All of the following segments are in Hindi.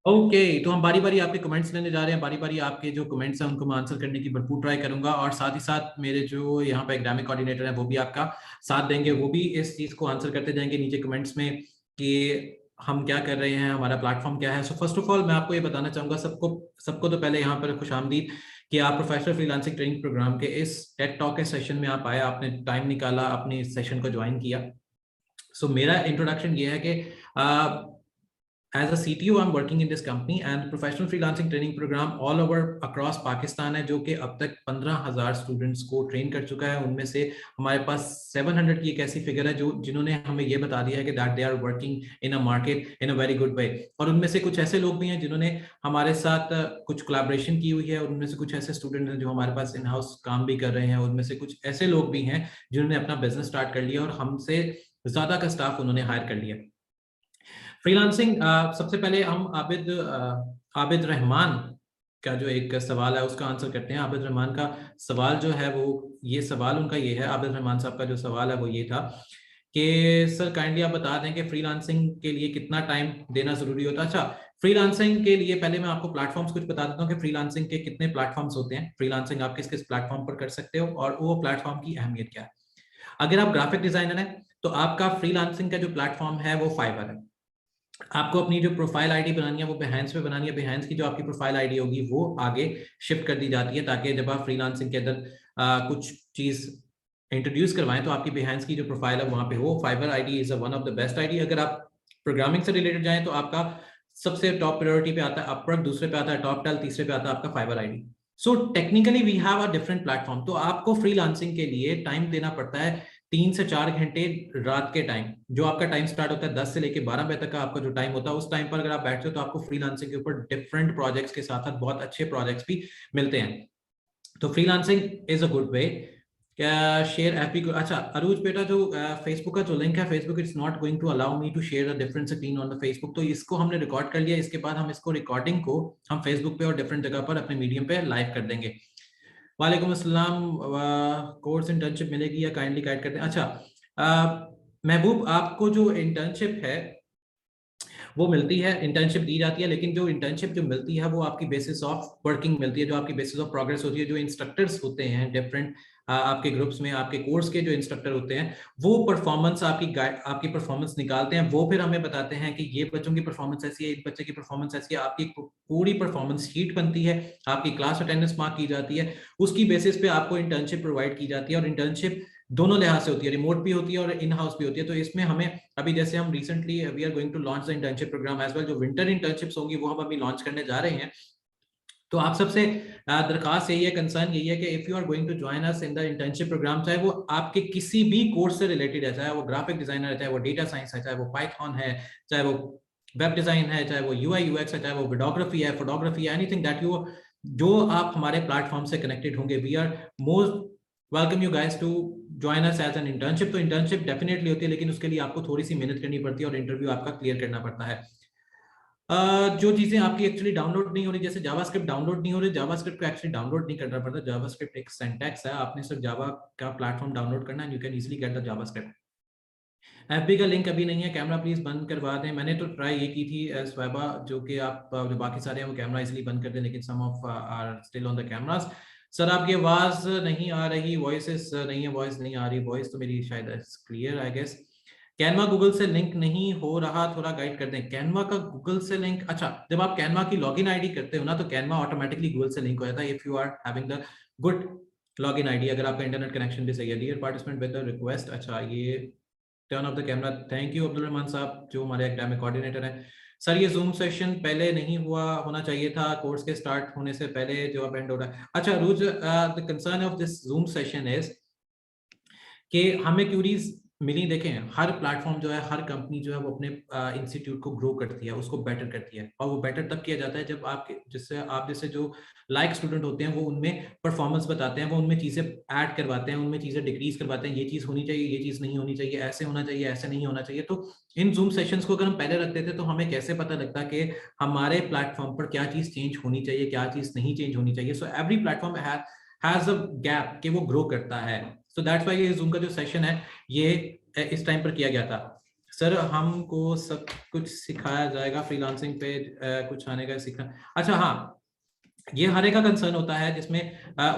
ओके तो हम बारी बारी आपके कमेंट्स लेने जा रहे हैं। बारी बारी आपके जो कमेंट्स हैं उनको मैं आंसर करने की भरपूर ट्राई करूंगा, और साथ ही साथ मेरे जो यहाँ पे एकेडमिक कोऑर्डिनेटर हैं वो भी आपका साथ देंगे। वो भी इस चीज को आंसर करते जाएंगे नीचे कमेंट्स में कि हम क्या कर रहे हैं, हमारा प्लेटफॉर्म क्या है। सो फर्स्ट ऑफ ऑल मैं आपको ये बताना चाहूंगा सबको सबको तो पहले यहाँ पर खुशामदीद कि आप प्रोफेशनल फ्रीलांसिंग ट्रेनिंग प्रोग्राम के इस टेक टॉक के सेशन में आप आए, आपने टाइम निकाला, अपने इस सेशन को ज्वाइन किया। सो मेरा इंट्रोडक्शन ये है कि as a CTO, I'm working in this company and professional freelancing training program all over across Pakistan है, जो कि अब तक 15,000 स्टूडेंट्स को ट्रेन कर चुका है। उनमें से हमारे पास 700 की एक ऐसी फिगर है जो जिन्होंने हमें ये बता दिया है कि that they are working in a market in a very good way. और उनमें से कुछ ऐसे लोग भी हैं जिन्होंने हमारे साथ कुछ कोलैबोरेशन की हुई है, और उनमें से कुछ ऐसे स्टूडेंट हैं जो हमारे पास इन हाउस काम भी कर रहे हैं। उनमें से कुछ ऐसे लोग भी हैं जिन्होंने अपना बिजनेस स्टार्ट कर लिया और हमसे ज्यादा का स्टाफ उन्होंने हायर कर लिया। फ्रीलांसिंग, सबसे पहले हम आबिद रहमान का जो एक सवाल है उसका आंसर करते हैं। आबिद रहमान का सवाल जो है वो ये सवाल उनका ये है, आबिद रहमान साहब का जो सवाल है वो ये था कि सर काइंडली आप बता दें कि फ्रीलांसिंग के लिए कितना टाइम देना जरूरी होता है। अच्छा, फ्रीलांसिंग के लिए पहले मैं आपको प्लेटफॉर्म्स कुछ बता देता हूँ कि फ्रीलांसिंग के कितने प्लेटफॉर्म्स होते हैं, फ्रीलांसिंग आप किस किस प्लेटफॉर्म पर कर सकते हो और वो प्लेटफॉर्म की अहमियत क्या है। अगर आप ग्राफिक डिजाइनर हैं तो आपका फ्रीलांसिंग का जो प्लेटफॉर्म है वो फाइवर है। आपको अपनी जो प्रोफाइल आईडी बनानी है वो बिहाइंस पे बनानी है। बिहाइंस की जो आपकी प्रोफाइल आईडी होगी वो आगे शिफ्ट कर दी जाती है, ताकि जब आप फ्रीलांसिंग के अंदर कुछ चीज इंट्रोड्यूस करवाएं तो आपकी बिहाइंस की जो प्रोफाइल है वहां पे हो। Fibre ID is one of the best ID. अगर आप प्रोग्रामिंग से रिलेटेड जाएं तो आपका सबसे टॉप प्रायोरिटी पे आता है अपवर्क, दूसरे पे आता है टॉपटेल, तीसरे पे आता है आपका Fiverr ID. So technically we have a different platform. तो आपको फ्रीलांसिंग के लिए टाइम देना पड़ता है 3 से 4 घंटे रात के टाइम। जो आपका टाइम स्टार्ट होता है 10 से लेके 12 बजे तक का आपका जो टाइम होता है, उस टाइम पर अगर आप बैठते हो तो आपको फ्रीलांसिंग के ऊपर डिफरेंट प्रोजेक्ट्स के साथ साथ बहुत अच्छे प्रोजेक्ट्स भी मिलते हैं। तो freelancing is a good way. क्या शेयर एपी को, अच्छा अरूज बेटा, जो फेसबुक का जो लिंक है, Facebook it's not going to allow me to share a different screen on the Facebook. तो इसको हमने रिकॉर्ड कर लिया, इसके बाद हम इसको रिकॉर्डिंग को हम फेसबुक पे और डिफरेंट जगह पर अपने मीडियम पे लाइव कर देंगे। वालेकुम अस्सलाम। कोर्स इंटर्नशिप मिलेगी या काइंडली गाइड करते हैं। अच्छा, महबूब आपको जो इंटर्नशिप है वो मिलती है, इंटर्नशिप दी जाती है, लेकिन जो इंटर्नशिप जो मिलती है वो आपकी बेसिस ऑफ वर्किंग मिलती है, जो आपकी बेसिस ऑफ प्रोग्रेस होती है। जो इंस्ट्रक्टर्स होते हैं डिफरेंट आपके ग्रुप्स में, आपके कोर्स के जो इंस्ट्रक्टर होते हैं वो परफॉर्मेंस आपकी परफॉर्मेंस निकालते हैं। वो फिर हमें बताते हैं कि ये बच्चों की परफॉर्मेंस ऐसी है, इस बच्चे की परफॉर्मेंस ऐसी है। आपकी पूरी परफॉर्मेंस शीट बनती है, आपकी क्लास अटेंडेंस मार्क की जाती है, उसकी बेसिस पे आपको इंटर्नशिप प्रोवाइड की जाती है। और इंटर्नशिप दोनों लिहाज से होती है, रिमोट भी होती है और इन हाउस भी होती है। तो इसमें हमें अभी जैसे हम recently we are going to launch the internship programme as well, जो विंटर इंटर्नशिप्स होंगी वो हम अभी लॉन्च करने जा रहे हैं। तो आप सबसे दरखास्त यही है, कंसर्न यही है कि if you are going to join us in the internship programme, चाहे वो आपके किसी भी कोर्स से रिलेटेड है, चाहे वो ग्राफिक डिजाइनर है, चाहे वो डेटा साइंस है, चाहे वो पाइथन है, चाहे वो वेब डिजाइन है, चाहे वो यूआई यूएक्स है, चाहे वो वीडियोग्राफी है, फोटोग्राफी है, एनीथिंग दैट यू, जो आप हमारे प्लेटफॉर्म से कनेक्टेड होंगे, we are most welcome you guys to join us as an internship. तो इंटर्नशिप डेफिनेटली होती है, लेकिन उसके लिए आपको थोड़ी सी मेहनत करनी पड़ती है और इंटरव्यू आपका क्लियर करना पड़ता है। जो चीजें आपकी एक्चुअली डाउनलोड नहीं हो रही, जैसे जावास्क्रिप्ट डाउनलोड नहीं हो रही, जावास्क्रिप्ट को एक्चुअली डाउनलोड नहीं करना पड़ता। जावास्क्रिप्ट एक सिंटैक्स है, आपने सिर्फ जावा का प्लेटफॉर्म डाउनलोड करना है, you can easily get the JavaScript. FB का लिंक अभी नहीं है, कैमरा प्लीज बंद करवा दें। मैंने तो ट्राई ये की थी स्वैबा, जो कि आप जो बाकी सारे हैं वो कैमरा इजीली बंद कर दें, लेकिन some of are still on the cameras. Sir आपकी आवाज नहीं आ रही, वॉइस नहीं है, वॉइस नहीं आ रही, वॉइस तो मेरी शायद clear I guess. Canva Google से लिंक नहीं हो रहा, थोड़ा गाइड कर दें। कैनवा का गूगल से लिंक, अच्छा जब आप कैनवा की लॉगिन आईडी करते हो ना तो कैनवा ऑटोमेटिकली गूगल से लिंक हो जाता है if you are having the good login ID, अगर आपका इंटरनेट कनेक्शन भी सही है। Dear participant with the request, अच्छा ये turn off the camera, thank you Abdul Rahman Sahab जो हमारे एकेडमिक कोऑर्डिनेटर हैं। सर ये जूम सेशन पहले नहीं हुआ होना चाहिए था, कोर्स के स्टार्ट होने से पहले जो अब एंड हो रहा है। अच्छा Rooj, the concern of this Zoom session is कि हमें क्यूरीज मिली। देखें हर प्लेटफॉर्म जो है, हर कंपनी जो है वो अपने इंस्टीट्यूट को ग्रो करती है, उसको बेटर करती है, और वो बेटर तब किया जाता है जब आपके जिससे आप जैसे जो लाइक स्टूडेंट होते हैं वो उनमें परफॉर्मेंस बताते हैं, वो उनमें चीजें ऐड करवाते हैं, उनमें चीजें डिक्रीज करवाते हैं, ये चीज होनी चाहिए, ये चीज नहीं होनी चाहिए, ऐसे होना चाहिए, ऐसे नहीं होना चाहिए। तो इन जूम सेशंस को अगर हम पहले रखते थे तो हमें कैसे पता लगता कि हमारे प्लेटफॉर्म पर क्या चीज चेंज होनी चाहिए, क्या चीज नहीं चेंज होनी चाहिए। So every platform has a gap कि वो ग्रो करता है। सो दैट्स वाई ये जूम का जो सेशन है ये इस टाइम पर किया गया था। सर हमको सब कुछ सिखाया जाएगा फ्रीलांसिंग पे, कुछ आने का सीखना। अच्छा हाँ, ये हर एक का कंसर्न होता है, जिसमें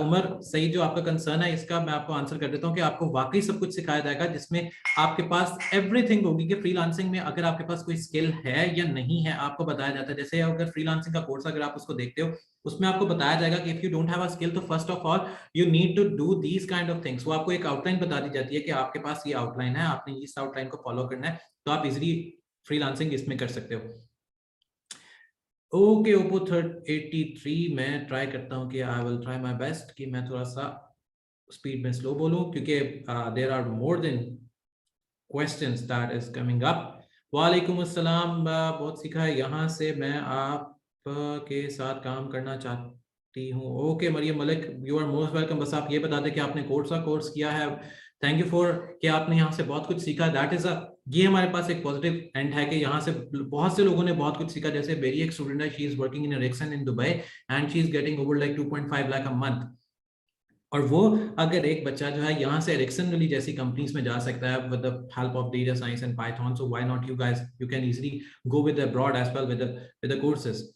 उमर सही जो आपका कंसर्न है इसका मैं आपको आंसर कर देता हूँ कि आपको वाकई सब कुछ सिखाया जाएगा, जिसमें आपके पास एवरीथिंग होगी कि फ्रीलांसिंग में अगर आपके पास कोई स्किल है या नहीं है आपको बताया जाता है। जैसे अगर फ्रीलांसिंग का कोर्स अगर आप उसको देखते हो, उसमें आपको बताया जाएगा कि if you don't have a skill तो first of all you need to do these kind of things. वो आपको एक आउटलाइन बता दी जाती है कि आपके पास ये आउटलाइन है, आपने इस आउटलाइन को फॉलो करना है, तो आप इजिली फ्रीलांसिंग इसमें कर सकते हो। ओके ओप्पो 83, मैं ट्राई करता हूँ कि I will try my best कि मैं थोड़ा सा स्पीड में स्लो बोलूँ, क्योंकि there are more than questions that is coming up. वालेकुम अस्सलाम, बहुत सीखा है यहाँ से, मैं आप के साथ काम करना चाहती हूँ। Okay Mariam Malik, you are most welcome. बस आप ये बता दें कि आपने कौन सा कोर्स किया है। थैंक यू फॉर कि आपने यहाँ से बहुत कुछ सीखा। दैट इज अ, ये हमारे पास एक पॉजिटिव एंड है कि यहाँ से बहुत से लोगों ने बहुत कुछ सीखा। जैसे मेरी एक स्टूडेंट है, she is working in Ericsson in Dubai and she is getting over like 2.5 lakh a month. और वो अगर एक बच्चा जो है यहाँ से एरिक्सन वाली जैसी कंपनीज में जा सकता है with the help of data science and Python, so why not you guys, you can easily go with abroad as well with the courses.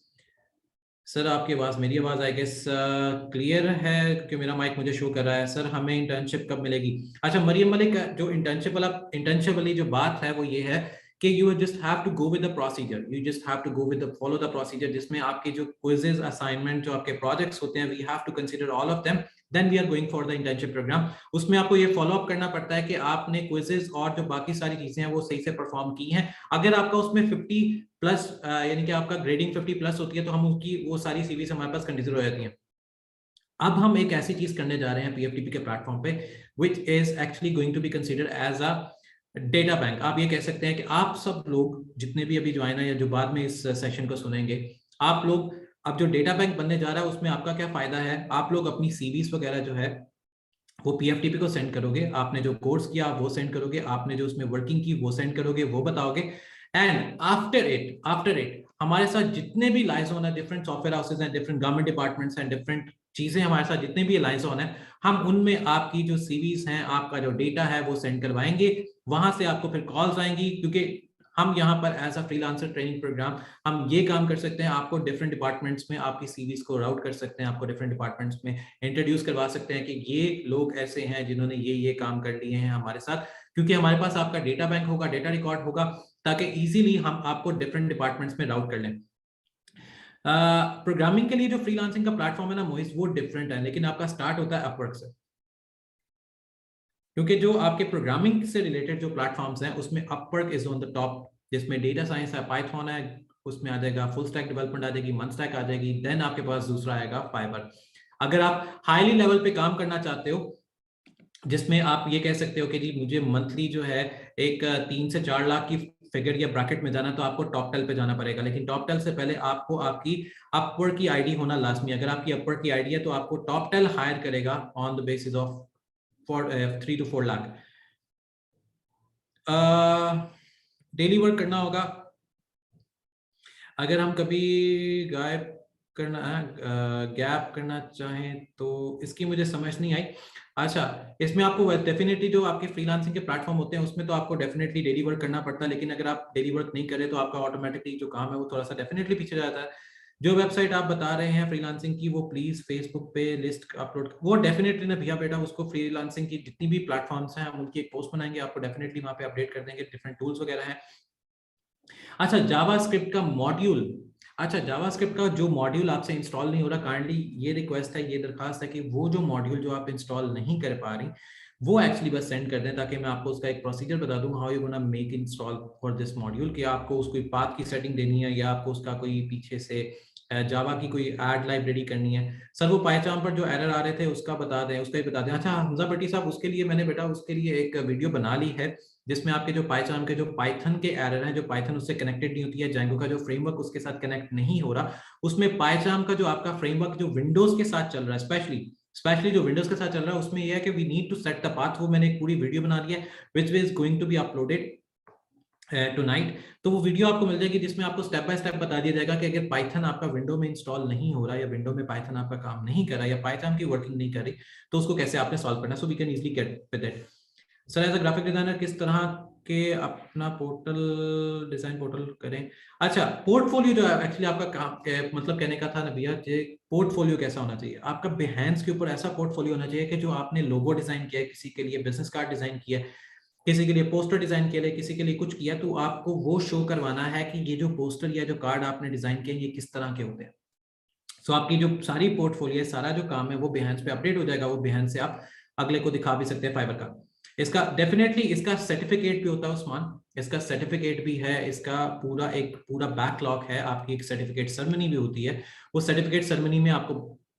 Sir आपकी आवाज, मेरी आवाज आई गेस क्लियर है क्योंकि मेरा माइक मुझे शो कर रहा है। सर हमें इंटर्नशिप कब मिलेगी? अच्छा मरियम मलिक, जो इंटर्नशिप वाली जो बात है वो ये है कि you just have to go with the procedure, you just have to go with the follow the procedure, जिसमें आपके जो क्विजेज असाइनमेंट जो आपके प्रोजेक्ट्स होते हैं, we have to consider all of them, then we are going for the internship programme. उसमें आपको ये फॉलो अप करना पड़ता है कि आपने क्विजेज और जो बाकी सारी चीजें हैं वो सही से परफॉर्म की हैं। अगर आपका उसमें 50 प्लस यानी कि आपका ग्रेडिंग 50 प्लस होती है तो हम उसकी वो सारी सीवीज हमारे पास कंसिडर हो जाती हैं। अब हम एक ऐसी चीज करने जा रहे हैं पीएफटीपी के प्लेटफॉर्म पे, which is actually going to be consider as a data bank. आप ये कह सकते हैं कि आप सब लोग जितने भी अभी ज्वाइन है या जो बाद में इस सेशन को सुनेंगे, आप लोग अब जो डेटा बैंक बनने जा रहा है उसमें आपका क्या फायदा है, आप लोग अपनी सीवीज वगैरह जो है वो पीएफटीपी को सेंड करोगे, आपने जो कोर्स किया वो सेंड करोगे, आपने जो उसमें वर्किंग की वो सेंड करोगे, वो बताओगे। एंड आफ्टर इट हमारे साथ जितने भी लाइजन है, डिफरेंट सॉफ्टवेयर हाउसेज हैं, डिफरेंट गवर्नमेंट डिपार्टमेंट्स हैं, डिफरेंट चीजें हमारे साथ जितने भी लाइजन है, हम उनमें आपकी जो सीवीज हैं, आपका जो डेटा है वो सेंड करवाएंगे। वहां से आपको फिर कॉल्स आएंगी, क्योंकि हम यहाँ पर as a freelancer training programme हम ये काम कर सकते हैं, आपको डिफरेंट डिपार्टमेंट्स में आपकी सीवीज को राउट कर सकते हैं, आपको डिफरेंट डिपार्टमेंट्स में इंट्रोड्यूस करवा सकते हैं कि ये लोग ऐसे हैं जिन्होंने ये काम कर लिए हैं हमारे साथ, क्योंकि हमारे पास आपका डेटा बैंक होगा, डेटा रिकॉर्ड होगा, ताकि इजीली हम आपको डिफरेंट डिपार्टमेंट्स में राउट कर लें। प्रोग्रामिंग के लिए जो फ्रीलांसिंग का प्लेटफॉर्म है ना मोइस, वो डिफरेंट है, लेकिन आपका स्टार्ट होता है अपवर्क से, क्योंकि जो आपके प्रोग्रामिंग से रिलेटेड जो प्लेटफॉर्म्स हैं उसमें Upwork is on the top, जिसमें डेटा साइंस है, पाइथन है, उसमें आ जाएगा फुल स्टैक डेवलपमेंट आ जाएगी, मन स्टैक आ जाएगी, देन आपके पास दूसरा आएगा फाइबर। अगर आप हाईली लेवल पे काम करना चाहते हो, जिसमें आप ये कह सकते हो कि जी मुझे मंथली जो है एक 3 से 4 लाख की फिगर या ब्रैकेट में जाना, तो आपको टॉप टेल पे जाना पड़ेगा। लेकिन टॉप टेल से पहले आपको आपकी अपवर्क की आईडी होना लाजमी। अगर आपकी अपवर्क की आईडी है तो आपको टॉप टेल हायर करेगा on the basis of 3 to 4 lakh. Daily work करना होगा। अगर हम कभी गायब करना गैप करना चाहें तो इसकी मुझे समझ नहीं आई। अच्छा, इसमें आपको डेफिनेटली जो आपके फ्रीलांसिंग के प्लेटफॉर्म होते हैं उसमें तो आपको डेफिनेटली डेली वर्क करना पड़ता है, लेकिन अगर आप डेली वर्क नहीं करें तो आपका ऑटोमेटिकली जो काम है वो थोड़ा सा डेफिनेटली पीछे जाता है। जो वेबसाइट आप बता रहे हैं फ्रीलांसिंग की, वो प्लीज फेसबुक पे लिस्ट अपलोड, वो डेफिनेटली ना भैया बेटा, उसको फ्रीलांसिंग की जितनी भी प्लेटफॉर्म्स हैं हम उनकी एक पोस्ट बनाएंगे, आपको डेफिनेटली वहां पे अपडेट कर देंगे, डिफरेंट टूल्स वगैरह हैं। अच्छा जावास्क्रिप्ट का मॉड्यूल, अच्छा जावास्क्रिप्ट का जो मॉड्यूल आपसे इंस्टॉल नहीं हो रहा, काइंडली ये रिक्वेस्ट है, ये दरखास्त है कि वो जो मॉड्यूल जो आप इंस्टॉल नहीं कर पा रही वो एक्चुअली बस सेंड कर दें, ताकि मैं आपको उसका एक प्रोसीजर बता दूं how you gonna make install for this module, कि आपको उसको पाथ की सेटिंग देनी है या आपको उसका कोई पीछे से जावा की कोई ऐड लाइब्रेरी करनी है। सर वो पाइथन पर जो एरर आ रहे थे उसका बता दें, उसका ही बता दें। अच्छा हमजा भट्टी साहब, उसके लिए मैंने बेटा उसके लिए एक वीडियो बना ली है, जिसमें आपके जो पाइथन के एरर हैं, जो पाइथन उससे कनेक्टेड नहीं होती है, जैंगो का जो फ्रेमवर्क उसके साथ कनेक्ट नहीं हो रहा, उसमें पाइथन का जो आपका फ्रेमवर्क जो विंडोज के साथ चल रहा है, स्पेशली जो विंडोज के साथ चल रहा है, उसमें यह है कि we need to set the path. वो मैंने एक पूरी वीडियो बना दी है which is going to be uploaded tonight. तो वो वीडियो आपको मिल जाएगी जिसमें आपको स्टेप बाय स्टेप बता दिया जाएगा कि अगर पाइथन आपका विंडो में इंस्टॉल नहीं हो रहा या विंडो में पाइथन आपका काम नहीं कर रहा या पाइथन की वर्किंग नहीं कर रही, तो उसको कैसे आपने सॉल्व करना है। So we can easily get with it. Sir as a graphic designer किस तरह के अपना पोर्टल डिजाइन पोर्टल करें। अच्छा, पोर्टफोलियो जो है एक्चुअली आपका काम मतलब कहने का था ना भैया, पोर्टफोलियो कैसा होना चाहिए आपका बिहेंस के ऊपर? ऐसा पोर्टफोलियो होना चाहिए कि जो आपने लोगो डिजाइन किया है, किसी के लिए बिजनेस कार्ड डिजाइन किया है, किसी के लिए पोस्टर डिजाइन किया है, किसी के लिए कुछ किया, तो आपको वो शो करवाना है कि ये जो पोस्टर या जो कार्ड आपने डिजाइन किए ये किस तरह के होते हैं। सो आपकी जो सारी पोर्टफोलियो है, सारा जो काम है वो बिहेंस पे अपडेट हो जाएगा। वो बिहेंस से आप अगले को दिखा भी सकते हैं फाइबर का। इसका डेफिनेटली इसका सर्टिफिकेट भी होता है उस्मान, इसका सर्टिफिकेट भी है, इसका पूरा बैकलॉग है। आपकी एक सर्टिफिकेट सेरेमनी भी होती है। वो सर्टिफिकेट सेरेमनी में आपको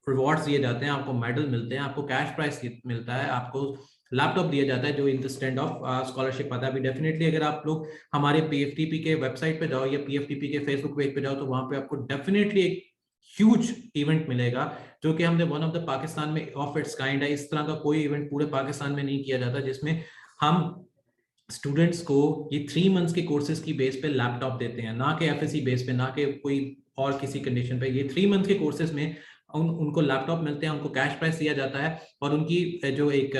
रिवॉर्ड्स दिए जाते हैं, आपको मेडल मिलते हैं, आपको कैश प्राइस मिलता है, आपको लैपटॉप दिया जाता है जो in the stand of scholarship आता है। अभी डेफिनेटली अगर आप लोग हमारे पीएफटीपी के वेबसाइट पे जाओ या पीएफटीपी के फेसबुक पेज पे जाओ तो वहां पे आपको डेफिनेटली एक ह्यूज इवेंट मिलेगा, जो कि हमने वन ऑफ द पाकिस्तान में ऑफ इट्स काइंड है। इस तरह का कोई इवेंट पूरे पाकिस्तान में नहीं किया जाता जिसमें हम स्टूडेंट्स को ये 3 मंथ्स के कोर्सेज की बेस पे लैपटॉप देते हैं, ना कि एफएससी बेस पे, ना कि कोई और किसी कंडीशन पे। ये 3 मंथ के कोर्सेज में उनको लैपटॉप मिलते हैं, उनको कैश प्राइस दिया जाता है और उनकी जो एक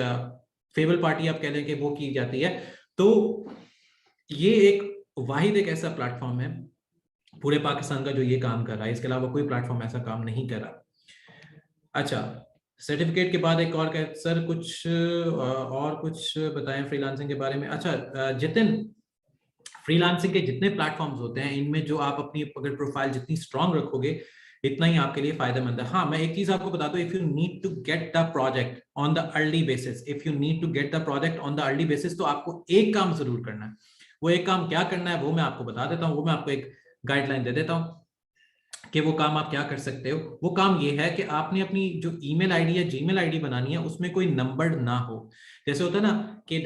फेवल पार्टी आप कह लें कि वो की जाती है। तो ये एक वाहिद एक ऐसा प्लेटफॉर्म है पूरे पाकिस्तान का जो ये काम कर रहा है, इसके अलावा कोई प्लेटफॉर्म ऐसा काम नहीं कर रहा। अच्छा, सर्टिफिकेट के बाद एक और सर कुछ और कुछ बताएं फ्रीलांसिंग के बारे में। अच्छा जितिन, फ्रीलांसिंग के जितने प्लेटफॉर्म्स होते हैं इनमें जो आप अपनी अगर प्रोफाइल जितनी स्ट्रांग रखोगे इतना ही आपके लिए फायदेमंद है। हाँ, मैं एक चीज आपको बता दूं, if you need to get the project on the early basis, if you need to get the project on the early basis, तो आपको एक काम जरूर करना है। वो एक काम क्या करना है वो मैं आपको बता देता हूँ, वो मैं आपको एक गाइडलाइन दे देता हूँ कि वो काम आप क्या कर सकते हो। वो काम ये है कि आपने अपनी जो ईमेल आईडी या जीमेल आईडी बनानी है उसमें कोई नंबर ना हो। जैसे होता है ना कि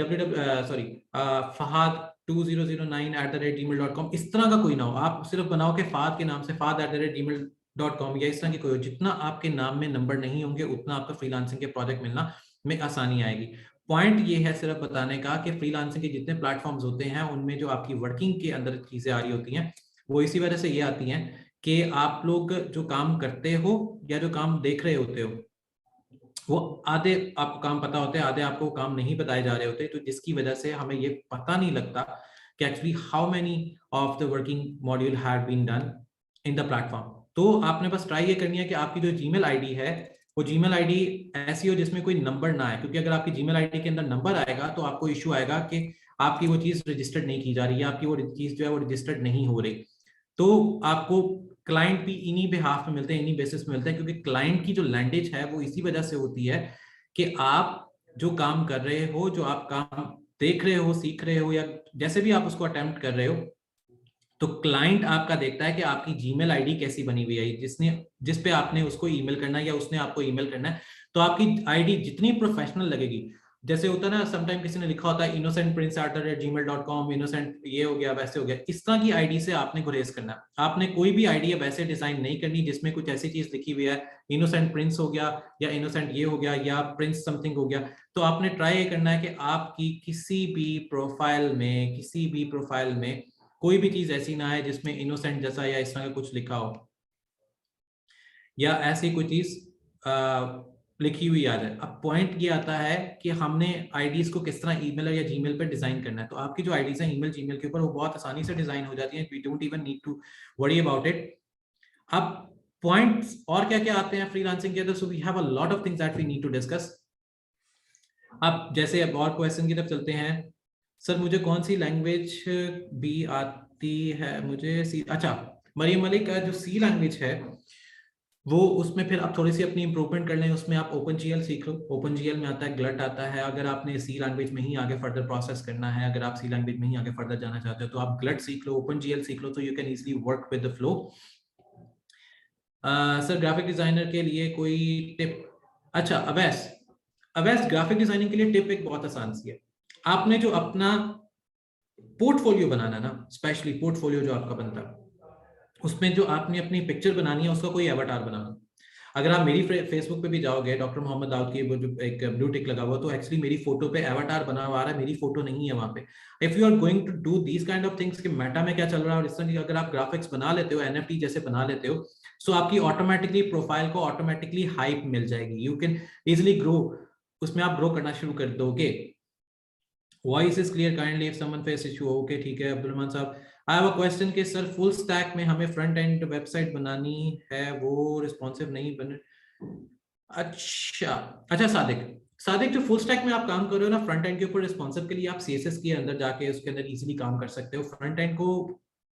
fahad2009@gmail.com, इस तरह का कोई ना हो। आप सिर्फ बनाओ कि फहद के नाम से fahad@gmail.com या इस तरह की कोई हो। जितना आपके नाम में नंबर नहीं होंगे उतना आपका फ्रीलांसिंग के प्रोजेक्ट मिलना में आसानी आएगी। पॉइंट ये है सिर्फ बताने का कि फ्रीलांसिंग के जितने प्लेटफॉर्म्स होते हैं उनमें जो आपकी वर्किंग के अंदर चीजें आ रही होती हैं वो इसी वजह से ये आती हैं कि आप लोग जो काम करते हो या जो काम देख रहे होते हो वो आधे आपको काम पता होते हैं, आधे आपको काम नहीं बताए जा रहे होते, तो जिसकी वजह से हमें ये पता नहीं लगता कि actually how many of the working module have been done in the platform. तो आपने बस ट्राई ये करनी है कि आपकी जो जीमेल आईडी है वो जीमेल आईडी ऐसी हो जिसमें कोई नंबर ना आए, क्योंकि अगर आपकी जीमेल आईडी के अंदर नंबर आएगा तो आपको इश्यू आएगा कि आपकी वो चीज रजिस्टर्ड नहीं की जा रही है, आपकी वो चीज जो है वो रजिस्टर्ड नहीं हो रही। तो आपको क्लाइंट भी इन्हीं बेहाफ में मिलते हैं, इन्हीं बेसिस में मिलते हैं, क्योंकि क्लाइंट की जो लैंग्वेज है वो इसी वजह से होती है कि आप जो काम कर रहे हो, जो आप काम देख रहे हो, सीख रहे हो या जैसे भी आप उसको अटेम्प्ट कर रहे हो, तो क्लाइंट आपका देखता है कि आपकी जीमेल आईडी कैसी बनी हुई है, जिस पे आपने उसको ईमेल करना है या उसने आपको ईमेल करना है। तो आपकी आईडी जितनी प्रोफेशनल लगेगी, जैसे होता है ना समटाइम किसी ने लिखा होता है innocentprince@gmail.com, इनोसेंट ये हो गया वैसे हो गया, इस तरह की आईडी से आपने गुरेज करना है। आपने कोई भी आईडी वैसे डिजाइन नहीं करनी जिसमें कुछ ऐसी चीज लिखी हुई है इनोसेंट प्रिंस हो गया या इनोसेंट ये हो गया या प्रिंस समथिंग हो गया। तो आपने ट्राई ये करना है कि आपकी किसी भी प्रोफाइल में कोई भी चीज ऐसी ना है जिसमें इनोसेंट जैसा या इस तरह का कुछ लिखा हो या ऐसी कोई चीज लिखी हुई आ जाए। अब पॉइंट ये आता है कि हमने आईडीज को किस तरह ईमेल या जीमेल पर डिजाइन करना है। तो आपकी जो आईडीज है ईमेल जीमेल के ऊपर वो बहुत आसानी से डिजाइन हो जाती है, we don't even need to worry about it. अब पॉइंट्स और क्या क्या आते हैं फ्रीलांसिंग के अंदर, so we have a lot of things that we need to discuss. अब जैसे अब और क्वेश्चन की तरफ चलते हैं। सर मुझे कौन सी लैंग्वेज भी आती है? अच्छा, मरियम मलिक का जो सी लैंग्वेज है वो उसमें फिर आप थोड़ी सी अपनी इंप्रूवमेंट कर लें, उसमें आप OpenGL सीख लो। OpenGL में आता है, ग्लट आता है। अगर आपने सी लैंग्वेज में ही आगे फर्दर प्रोसेस करना है, अगर आप सी लैंग्वेज में ही आगे फर्दर जाना चाहते हो तो आप ग्लट सीख लो, OpenGL सीख लो, तो you can easily work with the flow. Sir graphic designer के लिए कोई टिप? अच्छा अवैस ग्राफिक डिजाइनिंग के लिए टिप एक बहुत आसान सी है। आपने जो अपना पोर्टफोलियो बनाना ना, स्पेशली पोर्टफोलियो जो आपका बनता है उसमें जो आपने अपनी पिक्चर बनानी है उसका कोई एवाटार बनाना। अगर आप मेरी फेसबुक पे भी जाओगे, डॉक्टर मोहम्मद दाऊद की वो जो एक ब्लू टिक लगा हुआ, तो एक्चुअली मेरी फोटो पे एवाटार बना हुआ आ रहा है, मेरी फोटो नहीं है वहां पे। If you are going to do these kind of things कि मेटा में क्या चल रहा है और इस तरह की अगर आप ग्राफिक्स बना लेते हो, NFT जैसे बना लेते हो, सो आपकी ऑटोमेटिकली प्रोफाइल को ऑटोमेटिकली हाइप मिल जाएगी, यू कैन इजिली ग्रो, उसमें आप ग्रो करना शुरू कर दोगे। Voice is clear kindly if someone face issue. Okay ठीक है अब्दुल रहमान साहब। आई हैव अ क्वेश्चन कि सर फुल स्टैक में हमें फ्रंट एंड वेबसाइट बनानी है, वो रिस्पॉन्सिव नहीं बने। अच्छा अच्छा सादिक, सादिक जो फुल स्टैक में आप काम कर रहे हो ना फ्रंट एंड के ऊपर रिस्पॉन्सिव के लिए, आप सीएसएस के अंदर जाके उसके अंदर इजीली काम कर सकते हो। फ्रंट एंड को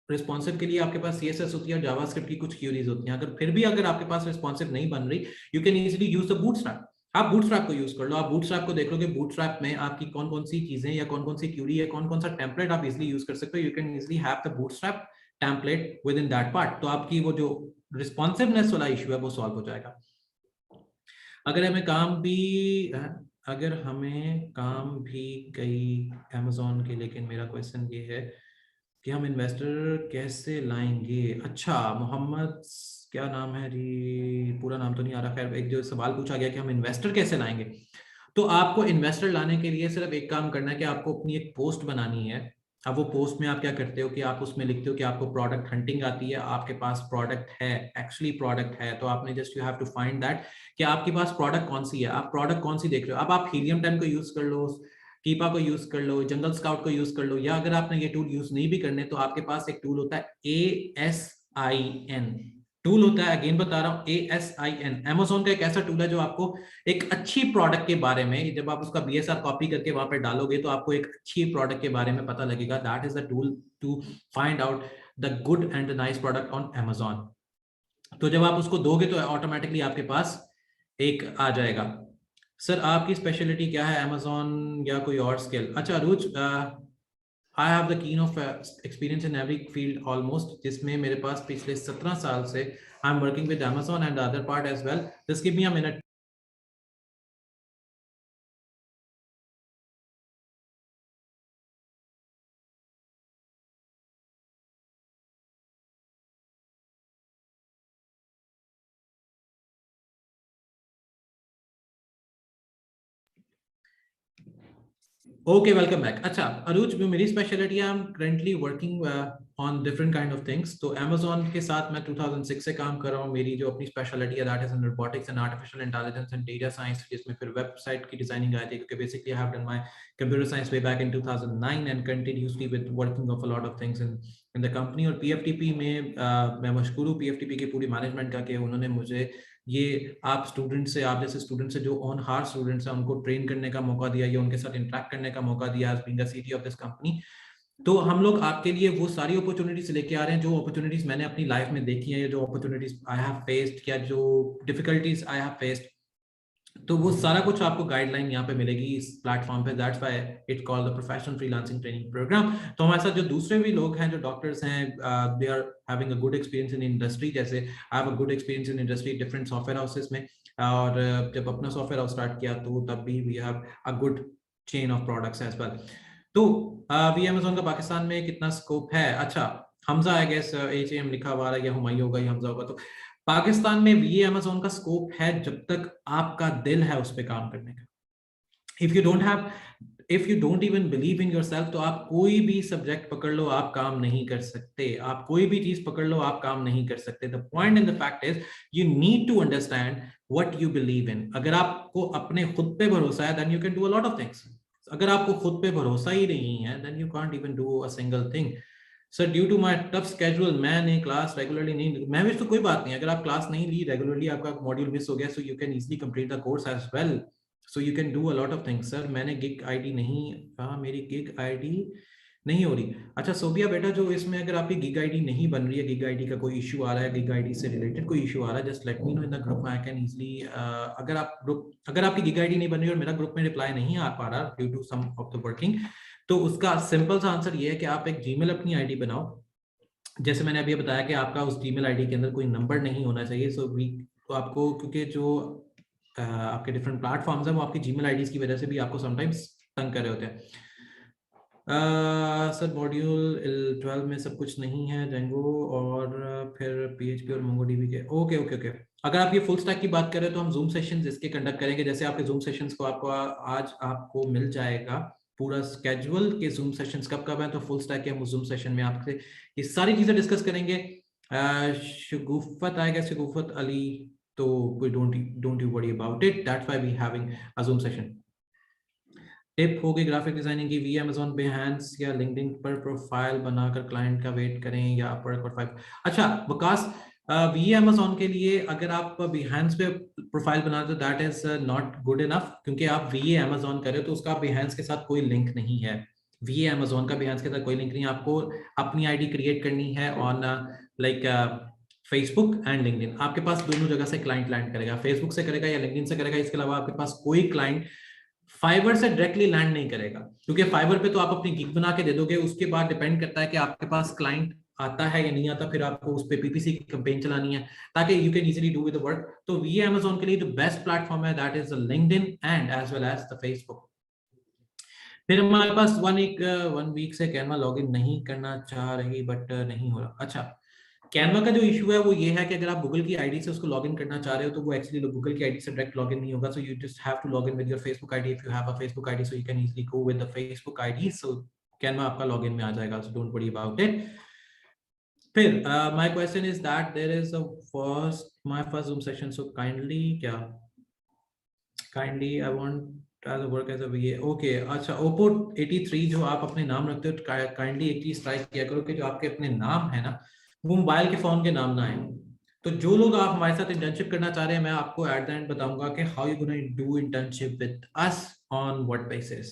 रिस्पॉन्सिव के लिए आपके पास सीएसएस होती है और जावास्क्रिप्ट की कुछ क्यूरीज होती हैं। अगर फिर भी अगर आपके पास रिस्पॉन्सिव नहीं बन रही, you can easily use the bootstrap. आप बूटस्ट्रैप को यूज कर लो। आप बूटस्ट्रैप को देख लो कि बूटस्ट्रैप में आपकी कौन कौन सी चीजें या कौन कौन सी क्यूरी या कौन कौन सा टेम्पलेट आप इजीली यूज कर सकते हो। You can easily have the bootstrap template with in that part. तो आपकी वो जो रिस्पॉन्सिवनेस वाला इशू है वो सॉल्व हो जाएगा। अगर हमें काम भी अगर हमें काम भी कई अमेजोन के, लेकिन मेरा क्वेश्चन ये है कि हम इन्वेस्टर कैसे लाएंगे। अच्छा मोहम्मद, क्या नाम है जी, पूरा नाम तो नहीं आ रहा, खैर एक जो सवाल पूछा गया कि हम इन्वेस्टर कैसे लाएंगे। तो आपको इन्वेस्टर लाने के लिए सिर्फ एक काम करना है कि आपको अपनी एक पोस्ट बनानी है। अब वो पोस्ट में आप क्या करते हो कि आप उसमें लिखते हो कि आपको प्रोडक्ट हंटिंग आती है, आपके पास प्रोडक्ट है, एक्चुअली प्रोडक्ट है, तो आपने just you have to find that कि आपके पास प्रोडक्ट कौन सी है, आप प्रोडक्ट कौन सी देख रहे हो। अब आप हीलियम 10 को यूज कर लो, कीपा को यूज कर लो, जंगल स्काउट को यूज कर लो, या अगर आपने ये टूल यूज नहीं भी करने तो आपके पास एक टूल होता है ASIN टूल होता है। अगेन बता रहा हूँ ASIN, Amazon का एक ऐसा टूल है जो आपको एक अच्छी प्रोडक्ट के बारे में, जब आप उसका BSR कॉपी करके वहां पर डालोगे तो आपको एक अच्छी प्रोडक्ट के बारे में पता लगेगा। That is the tool to find out the good and the nice product on Amazon। तो जब आप उसको दोगे तो ऑटोमेटिकली आपके पास एक आ जाएगा। सर आपकी स्पेशलिटी क्या है अमेजोन या कोई और स्किल। अच्छा Arooj, I have the keen of experience in every field almost, जिसमें मेरे पास पिछले 17 साल से I am working with Amazon and other part as well. Just give me a minute. Okay welcome back. अच्छा अरुज, जो मेरी स्पेशलिटी है, I am currently working on different kind of things. तो अमेजोन के साथ मैं 2006 से काम कर रहा हूँ। मेरी जो अपनी स्पेशलिटी है that is in robotics and artificial intelligence and data science, जिसमें फिर वेबसाइट की डिजाइनिंग आई थी, क्योंकि basically I have done my computer science way back in 2009 and continuously with working of a lot of things in the company. और पीएफटीपी में मैं मशकूर हूँ पीएफटीपी की पूरी मैनेजमेंट का कि उन्होंने मुझे ये आप स्टूडेंट से, आप जैसे स्टूडेंट से जो ऑन हार्ड स्टूडेंट्स हैं उनको ट्रेन करने का मौका दिया या उनके साथ इंटरेक्ट करने का मौका दिया एज बीइंग द सीटी ऑफ दिस कंपनी। तो हम लोग आपके लिए वो सारी अपॉर्चुनिटीज लेके आ रहे हैं जो अपॉर्चुनिटीज मैंने अपनी लाइफ में देखी है, या जो अपॉर्चुनिटीज आई हैव फेस्ड, या जो डिफिकल्टीज आई हैव फेस्ड। तो वो सारा कुछ आपको गाइडलाइन यहाँ पे मिलेगी इस प्लेटफॉर्म पे। That's why it called the professional freelancing training program. तो हमारे साथ जो दूसरे भी लोग हैं जो डॉक्टर्स हैं, they are having a good experience in industry. जैसे I have a good experience in industry different software houses में, और जब अपना सॉफ्टवेयर हाउस स्टार्ट किया तो तब भी we have a good chain of products as well. तो अभी अमेजोन का पाकिस्तान में कितना स्कोप है। अच्छा हमजा आई गेस HAM लिखा हुआ है, या हुमायूं होगा या हमजा होगा। तो पाकिस्तान में ये अमेजोन का स्कोप है जब तक आपका दिल है उस पर काम करने का। If you don't have, if you don't even believe in yourself, तो आप कोई भी सब्जेक्ट पकड़ लो आप काम नहीं कर सकते। आप कोई भी चीज पकड़ लो आप काम नहीं कर सकते। The point in the fact is you need to understand what you believe in. अगर आपको अपने खुद पे भरोसा है then you can do a lot of things. अगर आपको खुद पे भरोसा ही नहीं है then you can't even do a single thing. Sir due to my tough schedule मैंने क्लास रेगुलरली नहीं, मैं भी तो कोई बात नहीं, अगर आप क्लास नहीं ली रेगुलरली, आपका मॉड्यूल मिस हो गया, so you can easily complete the course as well. So you can do a lot of things. Sir मैंने गिग आईडी नहीं, हाँ मेरी गिग आईडी नहीं हो रही। अच्छा सोबिया बेटा, जो इसमें अगर आपकी गिग आईडी नहीं बन रही है, गिग आईडी का कोई इशू आ रहा है, गिग आईडी से रिलेटेड कोई इशू आ रहा है, just let me know in the group, I can easily, अगर आप ग्रुप, अगर आपकी गिग आईडी नहीं बन रही और मेरा ग्रुप में रिप्लाई नहीं आ पा रहा due to some of the working, तो उसका सिंपल सा आंसर ये है कि आप एक जीमेल अपनी आईडी बनाओ। जैसे मैंने अभी बताया कि आपका उस जीमेल आईडी के अंदर कोई नंबर नहीं होना चाहिए। सो वी, तो आपको, क्योंकि जो आपके डिफरेंट प्लेटफॉर्म्स हैं वो आपकी जीमेल आईडीज की वजह से भी आपको समटाइम्स तंग कर रहे होते हैं। सर मॉड्यूल 12 में सब कुछ नहीं है जेंगो और फिर पीएचपी और मोंगोडीबी के। Okay okay okay. अगर आप ये फुल स्टैक की बात करें तो हम जूम सेशंस इसके कंडक्ट करेंगे। जैसे आपके जूम सेशंस को आपको आज आपको मिल जाएगा पूरा स्केड्यूल के जूम सेशंस कब कब है, तो फुल स्टैक के हम जूम सेशन में आपसे ये सारी चीजें डिस्कस करेंगे। शगुफत आएगा, शगुफत अली, तो कोई don't don't you worry about it, that's why we having a zoom session. Tip होगी ग्राफिक डिजाइनिंग की, वी अमेजोन बिहेंस या लिंक्डइन पर प्रोफाइल बनाकर क्लाइंट का वेट करें या अपवर्क पर 5। अच्छा विकास, वी अमेजोन के लिए अगर आप बिहेंस पे प्रोफाइल बनाते हो that is not good enough, क्योंकि आप वी अमेजोन कर रहे हो तो उसका बिहेंस के साथ कोई लिंक नहीं है। वी अमेजोन का बिहेंस के साथ कोई लिंक नहीं है। आपको अपनी आईडी क्रिएट करनी है on like Facebook and LinkedIn. आपके पास दोनों जगह से क्लाइंट लैंड करेगा, फेसबुक से करेगा या लिंक्डइन से करेगा। इसके अलावा आपके पास कोई क्लाइंट फाइबर से डायरेक्टली लैंड नहीं करेगा, क्योंकि फाइबर पे तो आप अपनी गिग बना के दे दोगे, उसके बाद डिपेंड करता है कि आपके पास क्लाइंट आता है या नहीं आता, फिर आपको उस पे पीपीसी की कैंपेन चलानी है ताकि you can easily do with the work. तो वी अमेजोन के लिए जो बेस्ट प्लेटफॉर्म है that is LinkedIn and as well as the Facebook. फिर हमारे पास वन वीक से कैनवा लॉगिन नहीं करना चाह रही बट नहीं हो रहा। अच्छा, कैनवा का जो इशू है वो ये है कि अगर आप गूगल की आईडी से उसको लॉगिन करना चाह रहे हो तो वो एक्चुअली गूगल की आईडी से डायरेक्ट लॉगिन नहीं होगा। So you just have to login with your Facebook ID if you have a Facebook ID, so you can easily go with the Facebook ID. So Canva आपका लॉगिन में आ जाएगा, so don't worry about it. फिर my question is that there is a my first Zoom session, so kindly I want as a work as a वीए। Okay, अच्छा ओप्पो 83 जो आप अपने नाम रखते हो, काइंडली एक चीज ट्राई किया करो कि जो आपके अपने नाम है ना वो मोबाइल के फोन के नाम ना आए। तो जो लोग आप हमारे साथ इंटर्नशिप करना चाह रहे हैं, मैं आपको एट द एंड बताऊंगा कि how you gonna do internship with us on what basis.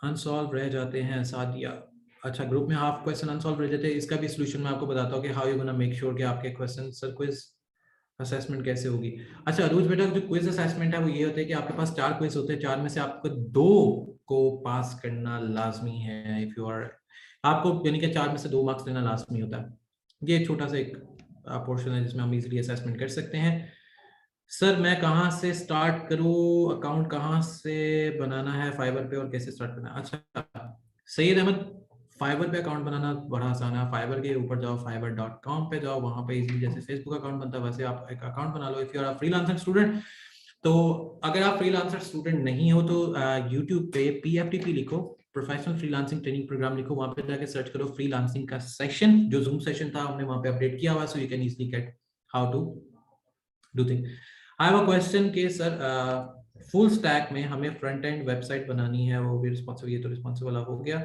Unsolved रह जाते हैं सादिया। अच्छा, ग्रुप में हाफ क्वेश्चन अनसॉल्व रह जाते हैं, इसका भी सोल्यूशन मैं आपको बताता हूँ कि how you gonna make sure कि आपके क्वेश्चन सर क्विज असेसमेंट कैसे होगी। अच्छा अरूज बेटा, जो क्विज असेसमेंट है वो ये होता है कि आपके पास 4 क्विज होते हैं, 4 में से आपको 2 को पास करना लाजमी है। इफ यू आर, आपको यानी कि 4 में से 2 मार्क्स लेना लाजमी होता है। ये छोटा सा एक पोर्शन है जिसमें हम इजीली असेसमेंट कर सकते हैं। सर मैं कहाँ से स्टार्ट करूँ, अकाउंट कहाँ से बनाना है फाइबर पे और कैसे स्टार्ट करना है? अच्छा सैयद अहमद, फाइबर पे अकाउंट बनाना बड़ा आसान है। फाइबर के ऊपर जाओ, fiverr.com पे जाओ, वहां पे इजीली जैसे फेसबुक अकाउंट बनता है वैसे आप एक अकाउंट बना लो। If you are a freelancer student, तो अगर आप फ्रीलांसर स्टूडेंट नहीं हो तो यूट्यूब पे PFTP लिखो, प्रोफेशनल फ्रीलांसिंग ट्रेनिंग प्रोग्राम लिखो, वहां पे जाके सर्च करो फ्रीलांसिंग का सेशन, जो जूम सेशन था हमने वहां पे अपडेट किया हुआ, so you can easily get how to do thing. I have a question के सर फुल स्टैक में हमें फ्रंट एंड वेबसाइट बनानी है, वो भी रिस्पॉन्सिबल, ये तो रिस्पॉन्सिबल हो गया।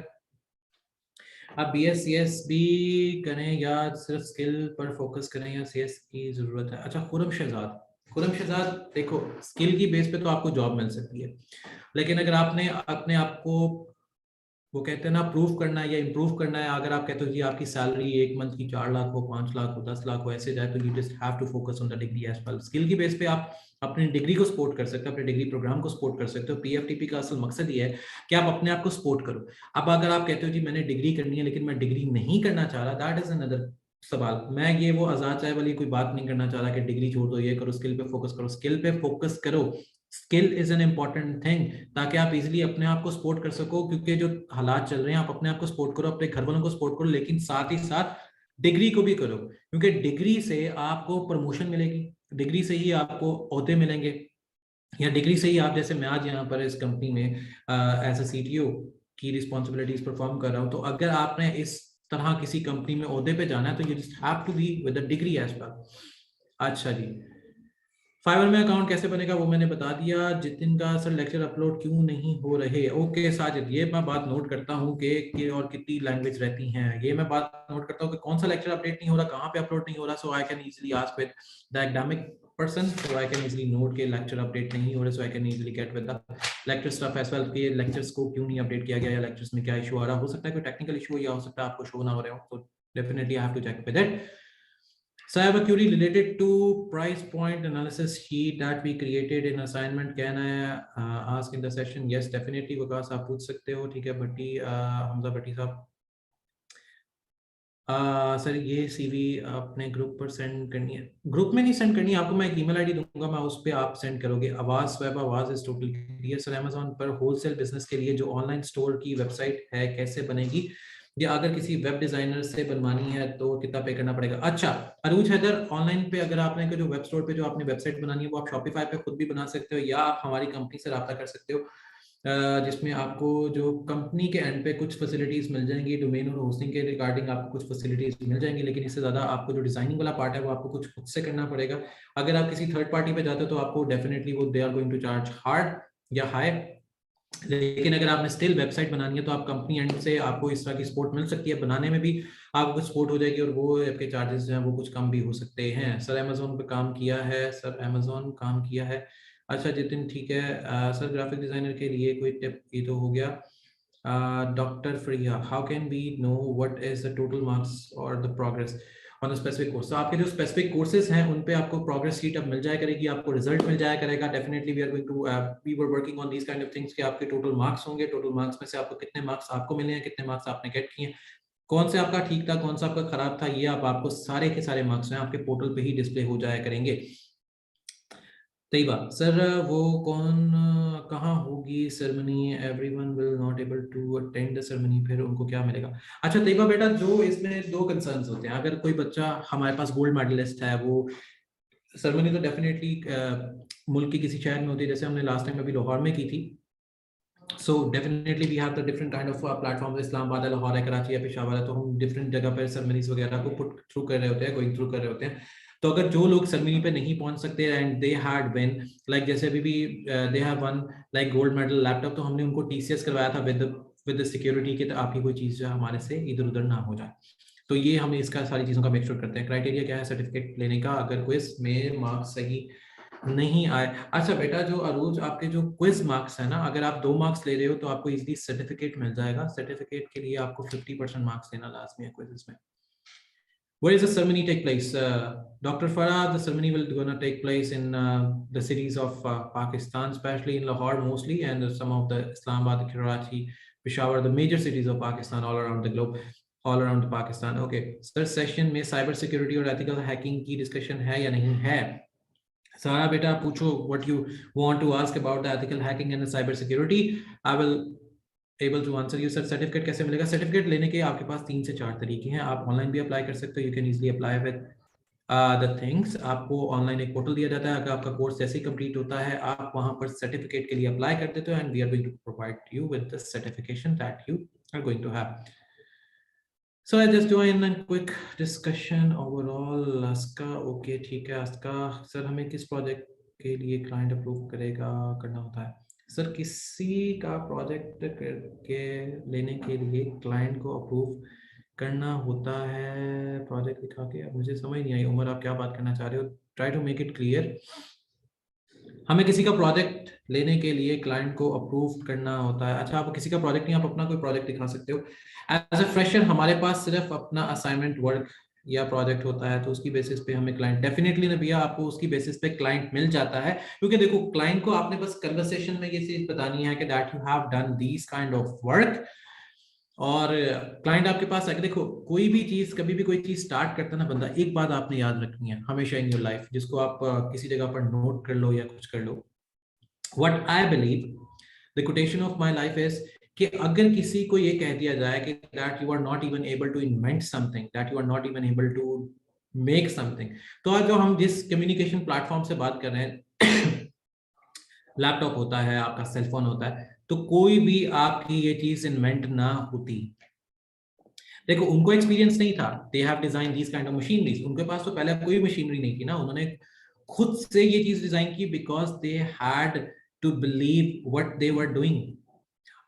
आप BS CS भी करें या सिर्फ स्किल पर फोकस करें या CS की जरूरत है? अच्छा खुरम शहजाद, देखो स्किल की बेस पे तो आपको जॉब मिल सकती है, लेकिन अगर आपने अपने आप को वो कहते हैं ना प्रूफ करना है या इम्प्रूव करना है, अगर आप कहते हो कि आपकी सैलरी 1 मंथ की 4 लाख हो, 5 लाख हो, 10 लाख हो, ऐसे जाए, तो you just have to focus on the degree as well. Skill की बेस पे आप अपनी डिग्री को सपोर्ट कर सकते हो, अपने डिग्री प्रोग्राम को सपोर्ट कर सकते हो। PFTP का असल मकसद ये है कि आप अपने आप को सपोर्ट करो। अब अगर आप कहते हो जी मैंने डिग्री करनी है लेकिन मैं डिग्री नहीं करना चाह रहा, दैट इज अनदर सवाल। मैं ये वो आजाद चाय वाली कोई बात नहीं करना चाह रहा कि डिग्री छोड़ दो, ये करो, स्किल पे फोकस करो। स्किल पे फोकस करो, skill is an important thing, ताकि आप इजीली अपने आप को सपोर्ट कर सको, क्योंकि जो हालात चल रहे हैं आप अपने आप को सपोर्ट करो, अपने घर वालों को सपोर्ट करो, लेकिन साथ ही साथ डिग्री को भी करो, क्योंकि डिग्री से आपको प्रमोशन मिलेगी, डिग्री से ही आपको ओहदे मिलेंगे, या डिग्री से ही आप, जैसे मैं आज यहाँ पर इस कंपनी में एज अ CTO की रिस्पॉन्सिबिलिटीज परफॉर्म कर रहा हूँ, तो अगर आपने इस तरह किसी कंपनी में ओहदे पे जाना है तो you just have to be with the degree as well. अच्छा जी, फाइवर में अकाउंट कैसे बनेगा वो मैंने बता दिया। जितिन का सर लेक्चर अपलोड क्यों नहीं हो रहे? ओके साजिद, ये मैं बात नोट करता हूँ कि और कितनी लैंग्वेज रहती हैं, ये मैं बात नोट करता हूँ कि कौन सा लेक्चर अपडेट नहीं हो रहा, कहाँ पे अपलोड नहीं हो रहा, so I can easily ask with the academic person, so I can easily note के लेक्चर अपडेट नहीं हो रहे, so I can easily get with the lecture stuff as well कि लेक्चर्स को क्यों नहीं अपडेट किया गया या लेक्चर्स में क्या इशू आ रहा। हो सकता है कोई टेक्निकल इशू या हो सकता है आपको शो ना हो रहे हो, तो definitely I have to check with it. So I have a query related to price point analysis sheet that we created in assignment. Can I ask in the session? Yes, definitely. विकास आप पूछ सकते हो, ठीक है। भट्टी हमजा भट्टी साहब, सर ये CV अपने ग्रुप पर सेंड करनी है? ग्रुप में नहीं सेंड करनी है आपको, मैं एक ईमेल आईडी दूंगा, मैं उस पर आप सेंड करोगे। आवाज वेब आवाज is total clear. Sir Amazon पर होलसेल बिजनेस के लिए जो ऑनलाइन स्टोर की वेबसाइट है कैसे बनेगी, या अगर किसी वेब डिजाइनर से बनवानी है तो कितना पे करना पड़ेगा? अच्छा अरूज हैदर, ऑनलाइन पे अगर आपने जो वेब स्टोर पे जो आपने वेबसाइट बनानी है वो आप शॉपिफाई पे खुद भी बना सकते हो, या आप हमारी कंपनी से रब्ता कर सकते हो। जिसमें आपको जो कंपनी के एंड पे कुछ फैसिलिटीज मिल जाएंगी, डोमेन और होस्टिंग के रिगार्डिंग आपको कुछ फैसिलिटीज मिल जाएंगी, लेकिन इससे ज़्यादा आपको जो डिजाइनिंग वाला पार्ट है वो आपको कुछ खुद से करना पड़ेगा। अगर आप किसी थर्ड पार्टी पे जाते हो तो आपको डेफिनेटली वो they are going to charge hard या हाई, लेकिन अगर आपने स्टिल वेबसाइट बनानी है तो आप कंपनी एंड से आपको इस तरह की सपोर्ट मिल सकती है, बनाने में भी आपको कुछ सपोर्ट हो जाएगी और वो आपके चार्जेस जो हैं वो कुछ कम भी हो सकते हैं। सर अमेजोन पे काम किया है, सर अमेजोन काम किया है। अच्छा जितिन ठीक है। सर ग्राफिक डिजाइनर के लिए कोई टिप, ये तो हो गया। Doctor Friya, how can we know what is the total marks और the progress on specific course? तो आपके जो स्पेसिफिक कोर्सेज हैं उन पे आपको प्रोग्रेस शीट अब मिल जाया करेगी, आपको रिजल्ट मिल जाया करेगा। Definitely we are going to we were working on these kind of things कि आपके टोटल मार्क्स होंगे, टोटल मार्क्स में से आपको कितने मार्क्स आपको मिले हैं, कितने मार्क्स आपने गेट किए हैं, कौन से आपका ठीक था, कौन सा आपका खराब था, ये अब आपको सारे के सारे मार्क्स हैं आपके पोर्टल पे ही डिस्प्ले हो जाया करेंगे। तैयबा सर, वो कौन कहाँ होगी ceremony? Everyone will not able to attend the ceremony, फिर उनको क्या मिलेगा? अच्छा तैयबा बेटा, जो इसमें दो कंसर्न्स होते हैं, अगर कोई बच्चा हमारे पास गोल्ड मेडलिस्ट है, वो सेरेमनी तो डेफिनेटली मुल्क के किसी शहर में होती है, जैसे हमने लास्ट टाइम अभी लाहौर में की थी। So definitely we have the different kind of platform, Islamabad है, लाहौर है, कराची है, पेशावर है, तो हम डिफरेंट जगह पर सेरेमनीज वगैरह को पुट थ्रू कर रहे होते हैं, गोइंग थ्रू कर रहे होते हैं। तो अगर जो लोग सेरेमनी पे नहीं पहुंच सकते and they had win, like जैसे अभी भी they have one like gold medal laptop, तो हमने उनको टीसीएस करवाया था विद सिक्योरिटी के, तो आपकी कोई चीज हमारे से इधर उधर ना हो जाए। तो ये हम इसका सारी चीजों का मेक श्योर करते हैं। क्राइटेरिया क्या है सर्टिफिकेट लेने का? अगर क्विज में मार्क्स सही नहीं आए। अच्छा बेटा, जो अरूज आपके जो क्विज मार्क्स है ना, अगर आप 2 मार्क्स ले रहे हो तो आपको इजीली सर्टिफिकेट मिल जाएगा। सर्टिफिकेट के लिए आपको 50% मार्क्स लेना लाजमी है क्विज़ेस में। Where is the ceremony take place? Dr. Farah, the ceremony will gonna take place in the cities of Pakistan, especially in Lahore mostly, and some of the Islamabad, Karachi, Peshawar, the major cities of Pakistan, all around the globe, all around Pakistan. Okay, sir, session में cyber security और ethical hacking की discussion है या नहीं है? सारा बेटा पूछो what you want to ask about the ethical hacking and the cyber security. I will able to answer you. Sir certificate कैसे मिलेगा? सर्टिफिकेट लेने के आपके पास 3 से 4 तरीके हैं। आप ऑनलाइन भी अप्लाई कर सकते हो, you can easily apply with the things. आपको ऑनलाइन एक पोर्टल दिया जाता है, अगर आपका कोर्स जैसे ही कंप्लीट होता है आप वहां पर सर्टिफिकेट के लिए अप्लाई कर देते हो, and we are going to provide you with the certification that you are going to have. So I just join a quick discussion overall. Aska, okay, ठीक है Aska. सर हमें किस प्रोजेक्ट के लिए क्लाइंट अप्रूव करना होता है? सर किसी का प्रोजेक्ट के लेने के लिए क्लाइंट को अप्रूव करना होता है प्रोजेक्ट दिखा के। अब मुझे समझ नहीं आई उमर, आप क्या बात करना चाह रहे हो? Try to make it clear. हमें किसी का प्रोजेक्ट लेने के लिए क्लाइंट को अप्रूव करना होता है। अच्छा, आप किसी का प्रोजेक्ट नहीं, आप अपना कोई प्रोजेक्ट दिखा सकते हो। एज अ फ्रेशर हमारे पास सिर्फ अपना असाइनमेंट वर्क या प्रोजेक्ट होता है, तो उसकी बेसिस पे हमें क्लाइंट डेफिनेटली ना भैया, आपको उसकी बेसिस पे क्लाइंट मिल जाता है। क्योंकि देखो, क्लाइंट को आपने बस कन्वर्सेशन में ये चीज बतानी है कि that you have done these kind of work, और क्लाइंट आपके पास आके देखो, कोई भी चीज, कभी भी कोई चीज स्टार्ट करता है ना बंदा, एक बात आपने याद रखनी है हमेशा इन योर लाइफ, जिसको आप किसी जगह पर नोट कर लो या कुछ कर लो। What I believe, the quotation of my life is कि अगर किसी को ये कह दिया जाए कि that you are not even able to invent something, that you are not even able to make something, तो आज जो हम जिस कम्युनिकेशन प्लेटफॉर्म से बात कर रहे हैं, लैपटॉप होता है, आपका सेलफोन होता है, तो कोई भी आपकी ये चीज इन्वेंट ना होती। देखो, उनको एक्सपीरियंस नहीं था, they have design this kind of machineries, उनके पास तो पहले कोई मशीनरी नहीं थी ना, उन्होंने खुद से ये चीज डिजाइन की because they had to believe what they were doing.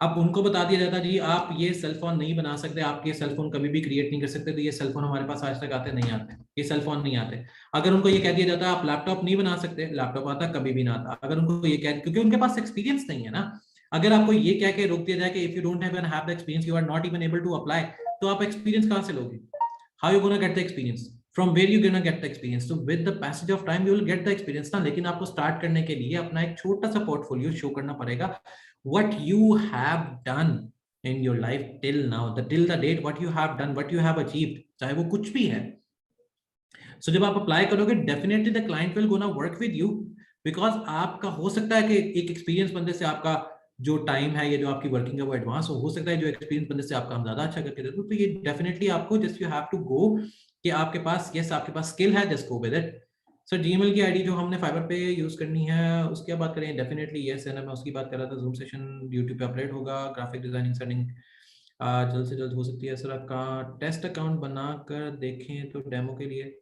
अब उनको बता दिया जाता जी आप ये सेलफोन नहीं बना सकते, आप ये सेलफोन कभी भी क्रिएट नहीं कर सकते, तो ये सेलफोन हमारे पास आज तक आते नहीं आते, ये सेलफोन नहीं आते। अगर उनको ये कह दिया जाता आप लैपटॉप नहीं बना सकते, लैपटॉप आता कभी भी ना आता। अगर उनको ये कह, क्योंकि उनके पास एक्सपीरियंस नहीं है ना। अगर आपको ये कह के रोक दिया जाए कि if you don't have the experience you are not even able to apply, तो आप एक्सपीरियंस कहां से लोगे? How you gonna get the experience? From where you gonna get the experience? तो with the passage of time you will get the experience ना। लेकिन आपको स्टार्ट करने के लिए अपना एक छोटा सा पोर्टफोलियो शो करना पड़ेगा, what you have done in your life till now, till the date, what you have done, what you have achieved, चाहे वो कुछ भी है। So जब आप अप्लाई करोगे, definitely the client will gonna work with you, because आपका हो सकता है कि एक एक्सपीरियंस बंदे से आपका जो टाइम है या जो आपकी वर्किंग है वो एडवांस हो सकता है जो एक्सपीरियंस बंदे से आपका हम ज्यादा अच्छा करके देते हो। तो ये डेफिनेटली आपको just you have to go कि आपके पास, यस आपके पास स्किल है, just go with it. Sir Gmail की आईडी जो हमने फाइबर पे यूज करनी है उसकी आप बात करें, डेफिनेटली यस है ना, मैं उसकी बात कर रहा था। जूम सेशन यूट्यूब पे अपलोड होगा, ग्राफिक डिजाइनिंग सेटिंग जल्द से जल्द हो सकती है। सर आपका टेस्ट अकाउंट बनाकर देखें तो डेमो के लिए।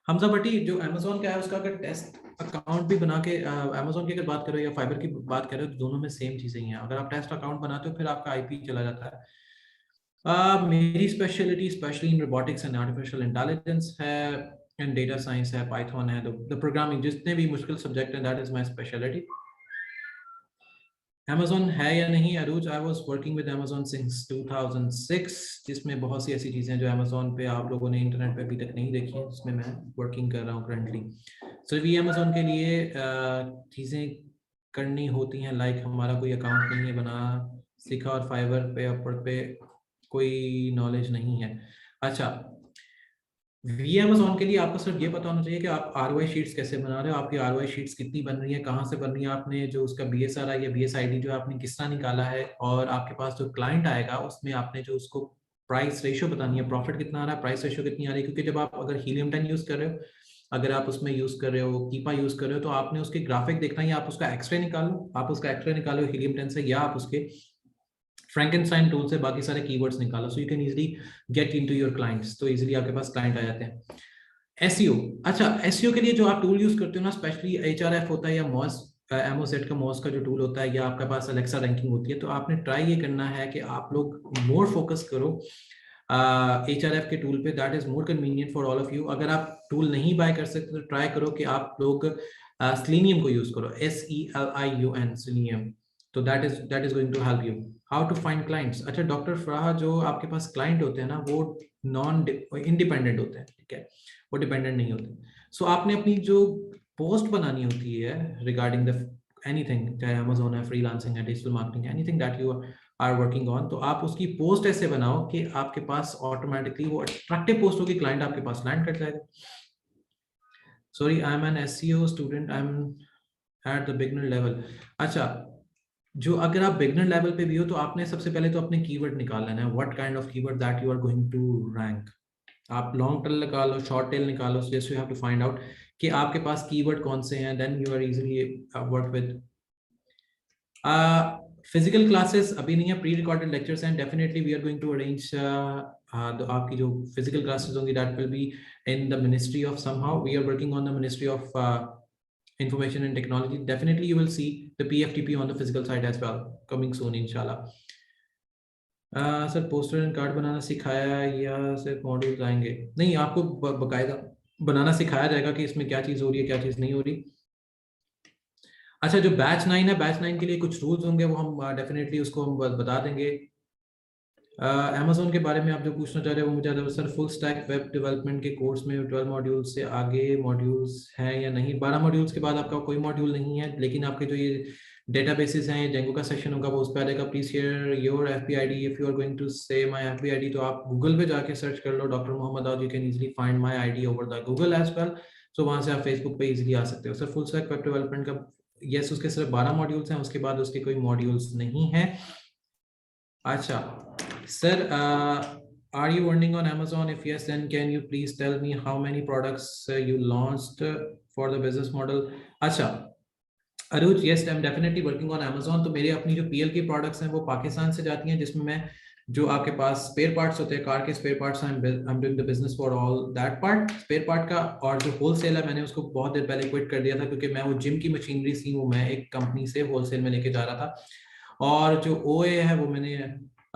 हमजा भट्टी जो अमेजोन का है उसका अगर टेस्ट अकाउंट भी बना के अमेजोन की अगर बात करो या फाइबर की बात करो तो दोनों में सेम चीजें ही हैं। अगर आप टेस्ट अकाउंट बनाते हो फिर आपका आईपी चला जाता है। मेरी speciality specially in robotics and artificial intelligence है, एंड डेटा साइंस है, पाइथन है, द प्रोग्रामिंग, जितने भी मुश्किल सब्जेक्ट हैं that is my speciality. Amazon है या नहीं Arooj? I was working with Amazon since 2006, जिसमें बहुत सी ऐसी चीज़ें जो अमेजोन पे आप लोगों ने इंटरनेट पे अभी तक नहीं देखी हैं, जिसमें मैं वर्किंग कर रहा हूँ करंटली। सिर्फ ये अमेजोन के लिए चीज़ें करनी होती हैं, लाइक हमारा कोई अकाउंट नहीं है बना सीखा और फाइवर पे अपवर्ड पे कोई नॉलेज नहीं है। अच्छा, वी अमेजोन के लिए आपको सिर्फ ये पता होना चाहिए कि आप आरओआई शीट्स कैसे बना रहे हो, आपकी आरओआई शीट्स कितनी बन रही है, कहाँ से बन रही है, आपने जो उसका बीएसआरआई या बीएसआईडी जो आपने किस तरह निकाला है, और आपके पास जो क्लाइंट आएगा उसमें आपने जो उसको प्राइस रेशियो बतानी है, प्रॉफिट कितना आ रहा है, प्राइस रेशियो कितनी आ रही है। क्योंकि जब आप अगर हीलियम 10 यूज कर रहे हो, अगर आप उसमें यूज कर रहे हो कीपा यूज कर रहे हो, तो आपने उसके ग्राफिक देखना है, आप उसका एक्सरे निकालो, आप उसका एक्सरे निकालो हीलियम 10 से, या आप उसके फ्रैंकेनस्टाइन टूल से बाकी सारे कीवर्ड्स निकालो, सो you can easily get into your clients. तो इजीली आपके पास क्लाइंट आ जाते हैं। एसईओ, अच्छा एसईओ के लिए जो आप टूल यूज करते हो ना, स्पेशली एचआरएफ होता है या मॉस, एमोसेट का मॉस का जो टूल होता है, या आपके पास अलेक्सा रैंकिंग होती है, तो आपने ट्राई ये करना है कि आप लोग मोर फोकस करो एचआरएफ के टूल पे, that is more convenient for all of you. अगर आप टूल नहीं बाय कर सकते तो ट्राई करो कि आप लोग सेलेनियम को यूज करो, SELIUN सेलेनियम, तो that is going to help you. How to find clients, अच्छा डॉक्टर फराह, जो आपके पास क्लाइंट होते हैं ना वो नॉन इंडिपेंडेंट होते हैं, ठीक है, वो डिपेंडेंट नहीं होते। सो आपने अपनी जो पोस्ट बनानी होती है रिगार्डिंग द एनीथिंग, चाहे अमेजोन है, फ्रीलांसिंग है, डिजिटल मार्केटिंग है, anything that you are working on, तो आप उसकी पोस्ट ऐसे बनाओ कि आपके पास ऑटोमेटिकली वो अट्रैक्टिव पोस्ट होगी, क्लाइंट आपके पास लैंड कर जाएगा। Sorry, I am an SEO student, I am at the beginner level. अच्छा, जो अगर आप बिगिनर लेवल पे भी हो तो आपने सबसे पहले तो अपने कीवर्ड निकाल लेना है, what kind of keyword that you are going to rank. आप लॉन्ग टेल निकालो, शॉर्ट टेल निकालो, just you have to find out कि आपके पास कीवर्ड कौन से हैं, then you are easily work with. Physical classes अभी नहीं है, प्री रिकॉर्डेड लेक्चर्स हैं, definitely we are going to arrange. तो आपकी जो फिजिकल क्लासेस होंगी that will be in the ministry of somehow, we are working on the ministry of information and technology. Definitely you will see the PFTP on the physical side as well coming soon inshallah. Sir poster and card बनाना सिखाया या सिर्फ मॉड्यूल्स आएंगे? नहीं, आपको बकायदा बनाना सिखाया जाएगा कि इसमें क्या चीज़ हो रही है, क्या चीज़ नहीं हो रही। अच्छा, जो बैच 9 है, बैच 9 के लिए कुछ रूल्स होंगे, वो हम डेफिनेटली उसको हम बता देंगे। अमेजोन के बारे में आप जो पूछना चाह रहे हो वो मुझे sir, full stack web development के कोर्स में 12 मॉड्यूल्स से आगे मॉड्यूल्स हैं या नहीं? 12 मॉड्यूल्स के बाद आपका कोई मॉड्यूल नहीं है, लेकिन आपके जो ये डेटाबेसेस हैं, जेंगो का सेक्शन होगा वो उस पर आ जाएगा। Please share your FBID if you are going to say my FBID, तो आप गूगल पे जाके सर्च कर लो doctor Mohammad Aud, you can easily find my ID over the Google as well. So वहां से आप फेसबुक पे इजीली आ सकते हो। Sir full stack web development का, यस, उसके सिर्फ 12 मॉड्यूल्स हैं, उसके बाद उसके कोई मॉड्यूल्स नहीं है। अच्छा sir, are you earning on Amazon? If yes, then can you please tell me how many products you launched for the business model? अच्छा अरुज, yes, I'm definitely working on Amazon। तो मेरे अपनी जो PL की प्रोडक्ट्स हैं वो पाकिस्तान से जाती हैं, जिसमें मैं जो आपके पास स्पेयर पार्ट्स होते हैं, कार के spare parts, I am doing the business for all that part, spare part का। और जो होलसेल है मैंने उसको बहुत देर पहले क्विट कर दिया था, क्योंकि मैं वो जिम की मशीनरी थी वो मैं एक कंपनी से होलसेल में लेके जा रहा था, और जो OA है वो मैंने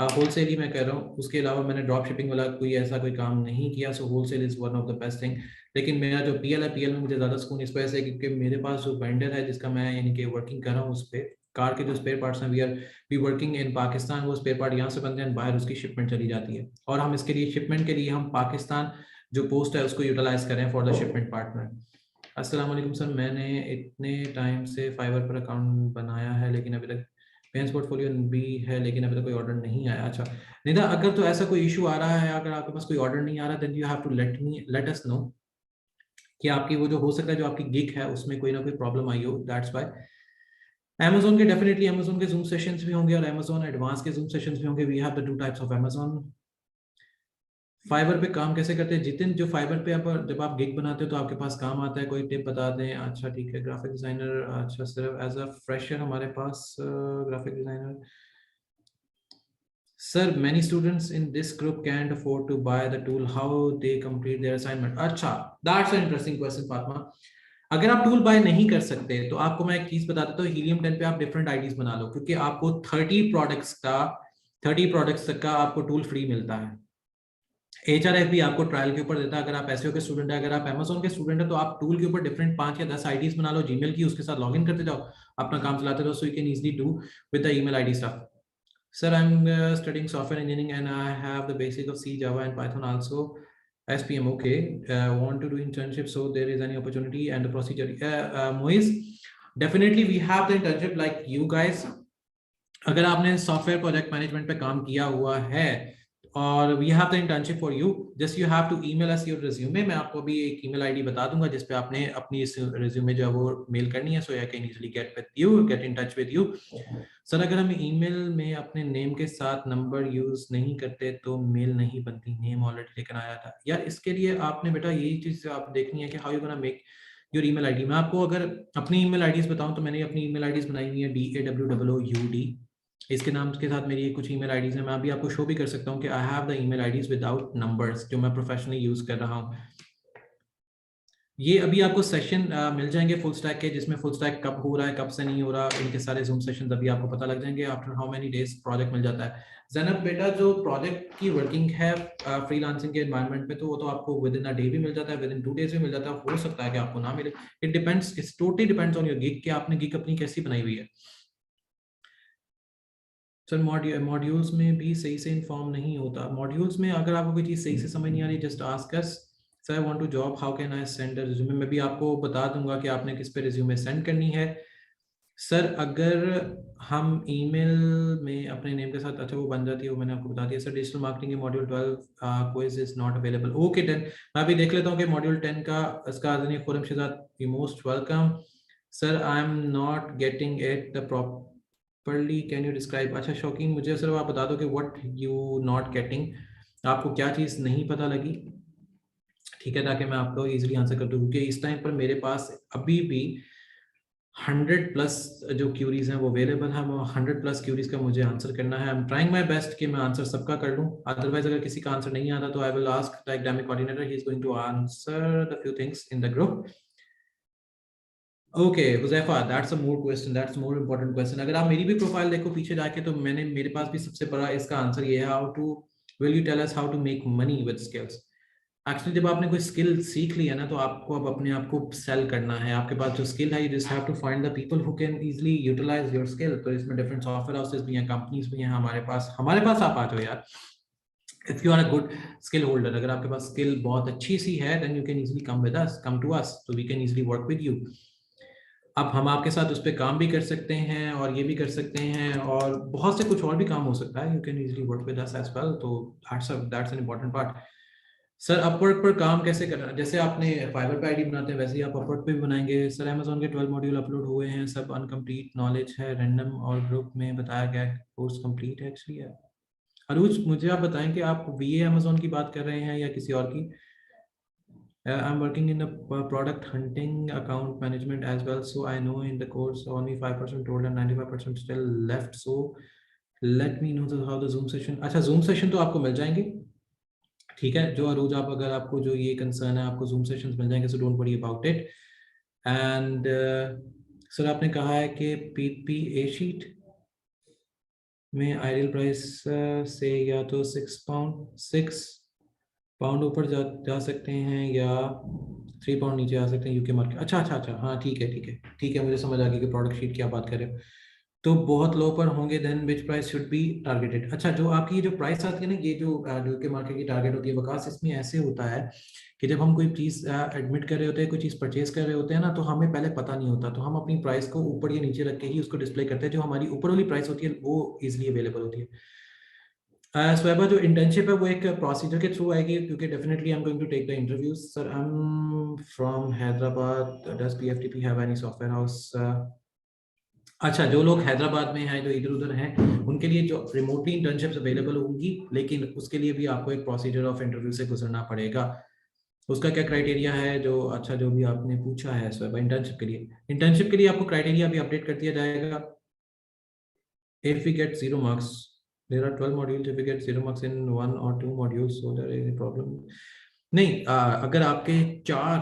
होलसेल ही मैं कर रहा हूँ। उसके अलावा मैंने ड्रॉप शिपिंग वाला कोई ऐसा कोई काम नहीं किया। So wholesale is one of the best thing. लेकिन मेरा जो PL है, PL में मुझे ज़्यादा सुकून इस वजह से क्योंकि मेरे पास जो वेंडर है जिसका मैं यानी कि वर्किंग कर रहा हूँ उस पर, कार के जो स्पेयर पार्ट्स हैं, वी वर्किंग इन पाकिस्तान, वो स्पेयर पार्ट यहाँ से बनते हैं, बाहर उसकी शिपमेंट चली जाती है, और हम इसके लिए शिपमेंट के लिए हम पाकिस्तान जो पोस्ट है उसको यूटिलाइज करें फॉर द शिपमेंट पार्टनर। अस्सलाम वालेकुम सर, मैंने इतने टाइम से फाइवर पर अकाउंट बनाया है लेकिन अभी तक पेंस पोर्टफोलियो भी है लेकिन अभी तक कोई ऑर्डर नहीं आया। अच्छा निदा, अगर तो ऐसा कोई इशू आ रहा है, अगर आपके पास कोई ऑर्डर नहीं आ रहा, then you have to let us know कि आपकी वो जो हो सकता है जो आपकी गिग है उसमें कोई ना कोई प्रॉब्लम आई हो, दैट्स व्हाई। Amazon के डेफिनेटली Amazon के जूम सेशंस भी होंगे और Amazon एडवांस के जूम सेशंस भी होंगे। We have the two types of Amazon। Fiverr पे काम कैसे करते हैं जितिन? जो फाइबर पे आप जब आप गिग बनाते हो तो आपके पास काम आता है, कोई टिप बता दें। अच्छा ठीक है, ग्राफिक डिजाइनर, अच्छा सिर्फ एज अ फ्रेशर हमारे पास graphic designer. Sir many students in this group can't afford to buy the tool, how they complete their assignment? अच्छा, that's an interesting question Fatima. अगर आप टूल बाय नहीं कर सकते तो आपको मैं एक चीज बता देता हूँ, हीलियम 10 पे आप डिफरेंट आईडीज बना लो, क्योंकि आपको 30 प्रोडक्ट्स तक का आपको टूल फ्री मिलता है। एचआरएफ भी आपको ट्रायल के ऊपर देता है। अगर आप एसईओ के स्टूडेंट है, अगर आप अमेजोन के स्टूडेंट है, तो आप टूल के ऊपर डिफरेंट 5 या 10 आईडीज बना लो जीमेल की, उसके साथ लॉगिन करते जाओ, अपना काम चलाते रहो, सो you can easily do with the email ID stuff. Sir, I'm studying software engineering and I have the basic of C, Java, and Python also. SPM, okay. Want to do internship, so there is any opportunity and the procedure. Moise, definitely we have the internship like you guys. अगर आपने सॉफ्टवेयर प्रोजेक्ट मैनेजमेंट पे काम किया हुआ है और we have the internship for you, just you have to email us your resume. मैं आपको भी एक ईमेल आईडी बता दूंगा जिस पे आपने अपनी इस रिज्यूमे जो है वो मेल करनी है, so I can easily get with you, get in touch with you. Sir अगर हम ईमेल में अपने नेम के साथ नंबर यूज नहीं करते तो मेल नहीं बनती, नेम ऑलरेडी लेकर आया था यार। इसके लिए आपने बेटा यही चीज आप देखनी है कि how you gonna make your email ID. मैं आपको अगर अपनी ईमेल आईडीज बताऊं तो मैंने अपनी ईमेल आईडीज बनाई हुई है DAWOOD, इसके नाम के साथ मेरी कुछ ईमेल आईडीज हैं। मैं अभी आपको शो भी कर सकता हूँ कि I have the email IDs without numbers जो मैं प्रोफेशनली यूज कर रहा हूँ। ये अभी आपको सेशन मिल जाएंगे फुल स्टैक के, जिसमें फुल स्टैक कब हो रहा है कब से नहीं हो रहा, इनके सारे जूम सेशन अभी आपको पता लग जाएंगे after how many days project मिल जाता है। ज़ैनब बेटा जो प्रोजेक्ट की वर्किंग है फ्रीलांसिंग के एनवायरनमेंट में, तो वो तो आपको विद इन अ डे भी मिल जाता है, विद इन 2 डेज भी मिल जाता है। हो सकता है कि आपको ना मिले, it depends, it's totally depends on your gig कि आपने गिग अपनी कैसी बनाई हुई है। सर मॉड्यूल्स में भी सही से इन्फॉर्म नहीं होता। मॉड्यूल्स में अगर आपको कोई चीज़ सही से समझ नहीं आ रही, just ask us. Sir I want to job, how can I send resume? मैं भी आपको बता दूंगा कि आपने किस पे रिज्यूमे सेंड करनी है। सर अगर हम ईमेल में अपने नेम के साथ, अच्छा वो बन जाती है, वो मैंने आपको बता दिया। सर डिजिटल मार्केटिंग के module 12 quiz is not available. Okay 10, मैं अभी देख लेता हूँ कि मॉड्यूल 10 का इसका आदमी Khurram Shahzad, you most welcome. Sir I am not getting it the properly, can you describe? अच्छा शौकीन, मुझे सिर्फ आप बता दो कि व्हाट यू नॉट गेटिंग, आपको क्या चीज़ नहीं पता लगी, ठीक है, ताकि मैं आपको इजीली आंसर कर दूँ, क्योंकि इस टाइम पर मेरे पास अभी भी 100+ जो क्यूरीज हैं वो अवेलेबल है। 100+ क्यूरीज का मुझे आंसर करना है। I am trying my best कि मैं आंसर सबका कर लूं। अदरवाइज अगर किसी का आंसर नहीं आता तो I will ask the academic coordinator, he is going to answer the few things in the group. Okay Huzaifa, that's a more question, that's more important question. अगर आप मेरी भी प्रोफाइल देखो पीछे जाके, तो मैंने मेरे पास भी सबसे बड़ा इसका आंसर ये है, how to will you tell us how to make money with skills. Actually जब आपने कोई स्किल सीख ली है ना, तो आपको अब अपने आप को सेल करना है। आपके पास जो स्किल है, you just have to find the people who can easily utilize your skill. तो इसमें डिफरेंट सॉफ्टवेयर हाउसेस भी हैं, कंपनीज भी हैं हमारे पास आप आ जाओ यार। If you are a good skill holder, अगर आपके पास स्किल बहुत अच्छी सी है, then you can easily come with us, come to us, तो we can easily work with you. अब हम आपके साथ उस पर काम भी कर सकते हैं और ये भी कर सकते हैं, और बहुत से कुछ और भी काम हो सकता है। You can easily work with us as well, तो that's an important part. Sir Upwork पर काम कैसे करना? जैसे आपने फाइबर पे आईडी बनाते हैं वैसे ही आप अपवर्क पे भी बनाएंगे। सर अमेजोन के 12 मॉड्यूल अपलोड हुए हैं, सब अनकम्प्लीट नॉलेज है, रैंडम और ग्रुप में बताया गया कोर्स कंप्लीट है एक्चुअली है। अरुज मुझे आप बताएं कि आप वीए अमेजोन की बात कर रहे हैं या किसी और की? I am working in product hunting account management as well, so I know in the course only 5% told and 95% still left, so let me know how the zoom session. अच्छा जूम सेशन तो आपको मिल जाएंगे, ठीक है। जो अरूज आप, अगर आपको जो ये कंसर्न है, आपको जूम सेशंस मिल जाएंगे, सो don't worry about it. And sir आपने कहा है कि पीपीए शीट में आइडियल प्राइस से या तो 6 पाउंड ऊपर जा सकते हैं या 3 पाउंड नीचे आ सकते हैं यूके मार्केट। अच्छा अच्छा अच्छा, हाँ ठीक है ठीक है ठीक है, मुझे समझ आ गई कि प्रोडक्ट शीट की आप बात कर रहे हो। तो बहुत लो पर होंगे, then which price should be targeted? अच्छा जो आपकी ये जो प्राइस आती है ना, ये जो यूके मार्केट की टारगेट होती है वकास, इसमें ऐसे होता है कि जब हम कोई चीज़ एडमिट कर रहे होते हैं, कोई चीज़ परचेज कर रहे होते हैं ना, तो हमें पहले पता नहीं होता, तो हम अपनी प्राइस को ऊपर या नीचे रख के ही उसको डिस्प्ले करते हैं। जो हमारी ऊपर वाली प्राइस होती है वो इजिली अवेलेबल होती है। स्वैबा जो इंटर्नशिप है वो एक प्रोसीजर के थ्रू आएगी, क्योंकि definitely I am going to take the interviews. Sir I am from Hyderabad, does PFTP have any software house? अच्छा, जो लोग हैदराबाद में हैं, जो इधर उधर हैं, उनके लिए जो रिमोटली इंटर्नशिप्स अवेलेबल होंगी, लेकिन उसके लिए भी आपको एक प्रोसीजर ऑफ इंटरव्यू से गुजरना पड़ेगा। उसका क्या क्राइटेरिया है, जो अच्छा जो भी आपने पूछा है इंटर्नशिप के लिए आपको क्राइटेरिया भी अपडेट कर दिया जाएगा। If we get 0 marks, there are 12 modules. If we get 0 marks in 1 or 2 modules, so there is a problem. नहीं, अगर आपके 4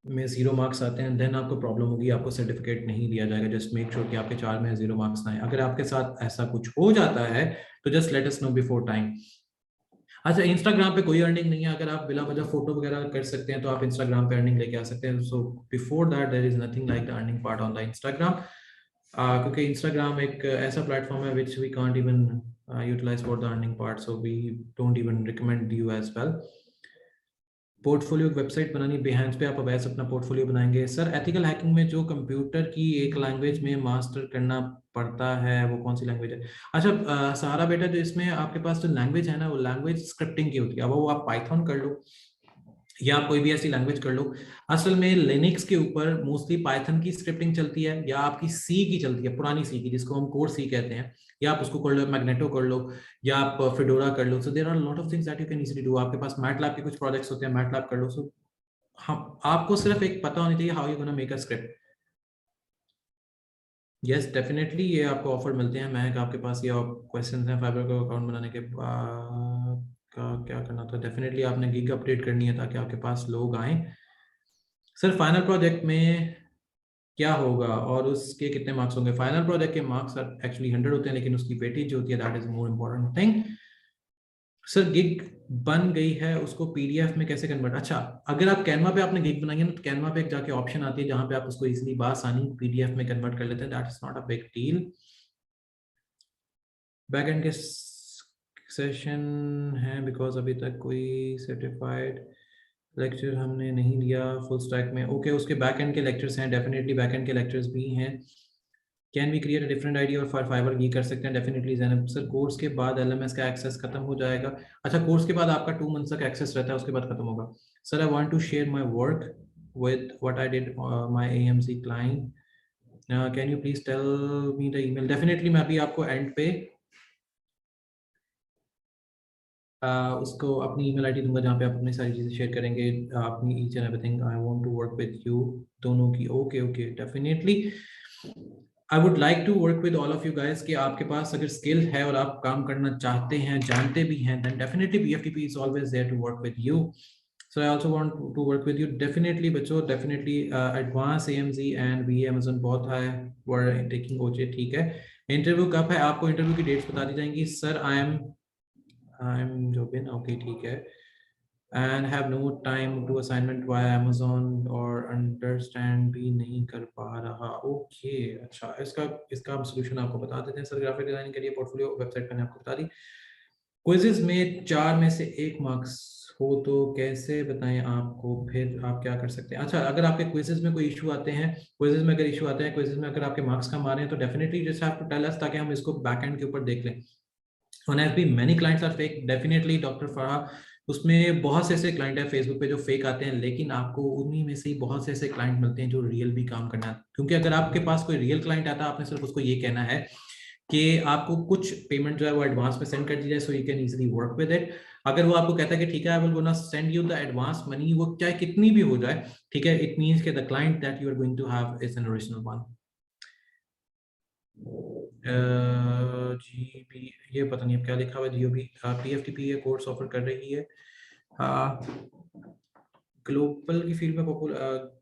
में 0 मार्क्स आते हैं, देन आपको प्रॉब्लम होगी, आपको सर्टिफिकेट नहीं दिया जाएगा। जस्ट मेक श्योर कि आपके 4 में 0 मार्क्स ना आए। अगर आपके साथ ऐसा कुछ हो जाता है तो just let us no before time. अच्छा, इंस्टाग्राम पे कोई अर्निंग नहीं है। अगर आप बिला वजह फोटो वगैरह कर सकते हैं तो आप इंस्टाग्राम पे अर्निंग लेके आ सकते हैं। So before that there is nothing like the earning part on the Instagram, क्योंकि इंस्टाग्राम एक ऐसा प्लेटफॉर्म है which we can't even utilize for the earning part, so we don't even recommend you as well. Portfolio website बनानी, बिहेंस पे आप वैसे अपना पोर्टफोलियो बनाएंगे। सर एथिकल हैकिंग में जो कंप्यूटर की एक लैंग्वेज में मास्टर करना पड़ता है, वो कौन सी लैंग्वेज है? अच्छा, सहारा बेटा, जो इसमें आपके पास जो लैंग्वेज है ना, वो लैंग्वेज स्क्रिप्टिंग की होती है। अब वो आप पाइथन कर लो या आप कोई भी ऐसी लैंग्वेज कर लो। असल में लिनक्स के ऊपर मोस्टली पाइथन की स्क्रिप्टिंग चलती है, या आपकी सी की चलती है, पुरानी सी की, जिसको हम कोर सी कहते हैं। या आप उसको कर लो, मैग्नेटो कर लो, या आप फिडोरा कर लो। So there are lot of things that you can easily do. आपके पास मैटलैब के कुछ प्रोजेक्ट्स होते हैं, मैटलैब कर लो। सो हम आपको सिर्फ एक पता होनी चाहिए how you gonna make a script. Yes definitely, ये आपको ऑफर मिलते हैं। महक, आपके पास ये क्वेश्चन हैं फाइबर का अकाउंट बनाने के बाद का क्या करना था? डेफिनेटली आपने गिग अपडेट करनी है ताकि आपके पास लोग आए। सर फाइनल प्रोजेक्ट में क्या होगा और उसके कितने मार्क्स होंगे? फाइनल प्रोजेक्ट के मार्क्स एक्चुअली 100 होते हैं, लेकिन उसकी वेटेज जो होती है that is more important thing. Sir gig बन गई है, उसको पीडीएफ में कैसे कन्वर्ट? अच्छा, अगर आप कैनवा पे आपने गिग बनाई है ना, तो कैनवा पे एक जाके ऑप्शन आती है जहां पे आप उसको इजीली बासानी पीडीएफ में कन्वर्ट कर लेते हैं। That is not a big deal. Backend के सेशन है बिकॉज अभी तक कोई सर्टिफाइड लेक्चर हमने नहीं लिया फुल स्टैक में। ओके, उसके बैकएंड के लेक्चर्स हैं, डेफिनेटली बैकएंड के लेक्चर्स भी हैं। Can we create a different ID और फॉर फाइबर ये कर सकते हैं डेफिनेटली जैनब। सर कोर्स के बाद एलएमएस का एक्सेस खत्म हो जाएगा? अच्छा, कोर्स के बाद आपका 2 मंथ्स तक एक्सेस रहता है, उसके बाद खत्म होगा। Sir I want to share my work with what I did my AMC client, can you please tell me the email? Definitely मैं अभी आपको एंड पे उसको अपनी ईमेल आईडी दूंगा जहाँ पे आप अपनी सारी चीज़ें शेयर करेंगे, अपनी each and everything. I want to work with you दोनों की। Okay okay, definitely I would like to work with all of you guys. कि आपके पास अगर स्किल है और आप काम करना चाहते हैं, जानते भी हैं, then definitely BFTP is always there to work with you. So I also want to work with you definitely बच्चों, definitely advance AMG and B Amazon both है वर टेकिंग ओजे। ठीक है, इंटरव्यू कब है? आपको इंटरव्यू की डेट्स बता दी जाएंगी। Sir I am Jobin, okay ठीक है। And have no time to assignment via Amazon और अंडरस्टैंड भी नहीं कर पा रहा। ओके अच्छा, इसका हम सोल्यूशन आपको बता देते हैं। सर ग्राफिक डिजाइनिंग के लिए पोर्टफोलियो वेबसाइट मैंने आपको बता दी। क्विज़ेस में 4 में से 1 मार्क्स हो तो कैसे बताएं आपको, फिर आप क्या कर सकते हैं? अच्छा, अगर आपके क्विज़ेस में कोई इशू आते हैं, क्विज़ेस में अगर इशू आते हैं, क्विज़ेस में अगर आपके मार्क्स कम आ रहे हैं, तो definitely just have to tell us ताकि हम इसको बैकएंड के ऊपर देख लें। On FB many clients are fake, definitely doctor Farah, उसमें बहुत से ऐसे क्लाइंट है फेसबुक पे जो फेक आते हैं, लेकिन आपको उन्हीं में से ही बहुत से ऐसे क्लाइंट मिलते हैं जो रियल भी काम करना है। क्योंकि अगर आपके पास कोई रियल क्लाइंट आता है, आपने सिर्फ उसको ये कहना है कि आपको कुछ पेमेंट जो है वो एडवांस में सेंड कर दी जाए, so you can easily work with it. अगर वो आपको कहता है कि ठीक है I will gonna send you the advance money, वो चाहे कितनी भी हो जाए, ठीक है, इट मींस कि the client that you are going to have is an original one. जी भी, ये पता नहीं अब क्या लिखा हुआ है। जीओ भी पीएफटीपी ये कोर्स ऑफर कर रही है। ग्लोबल की फील्ड में पॉपुलर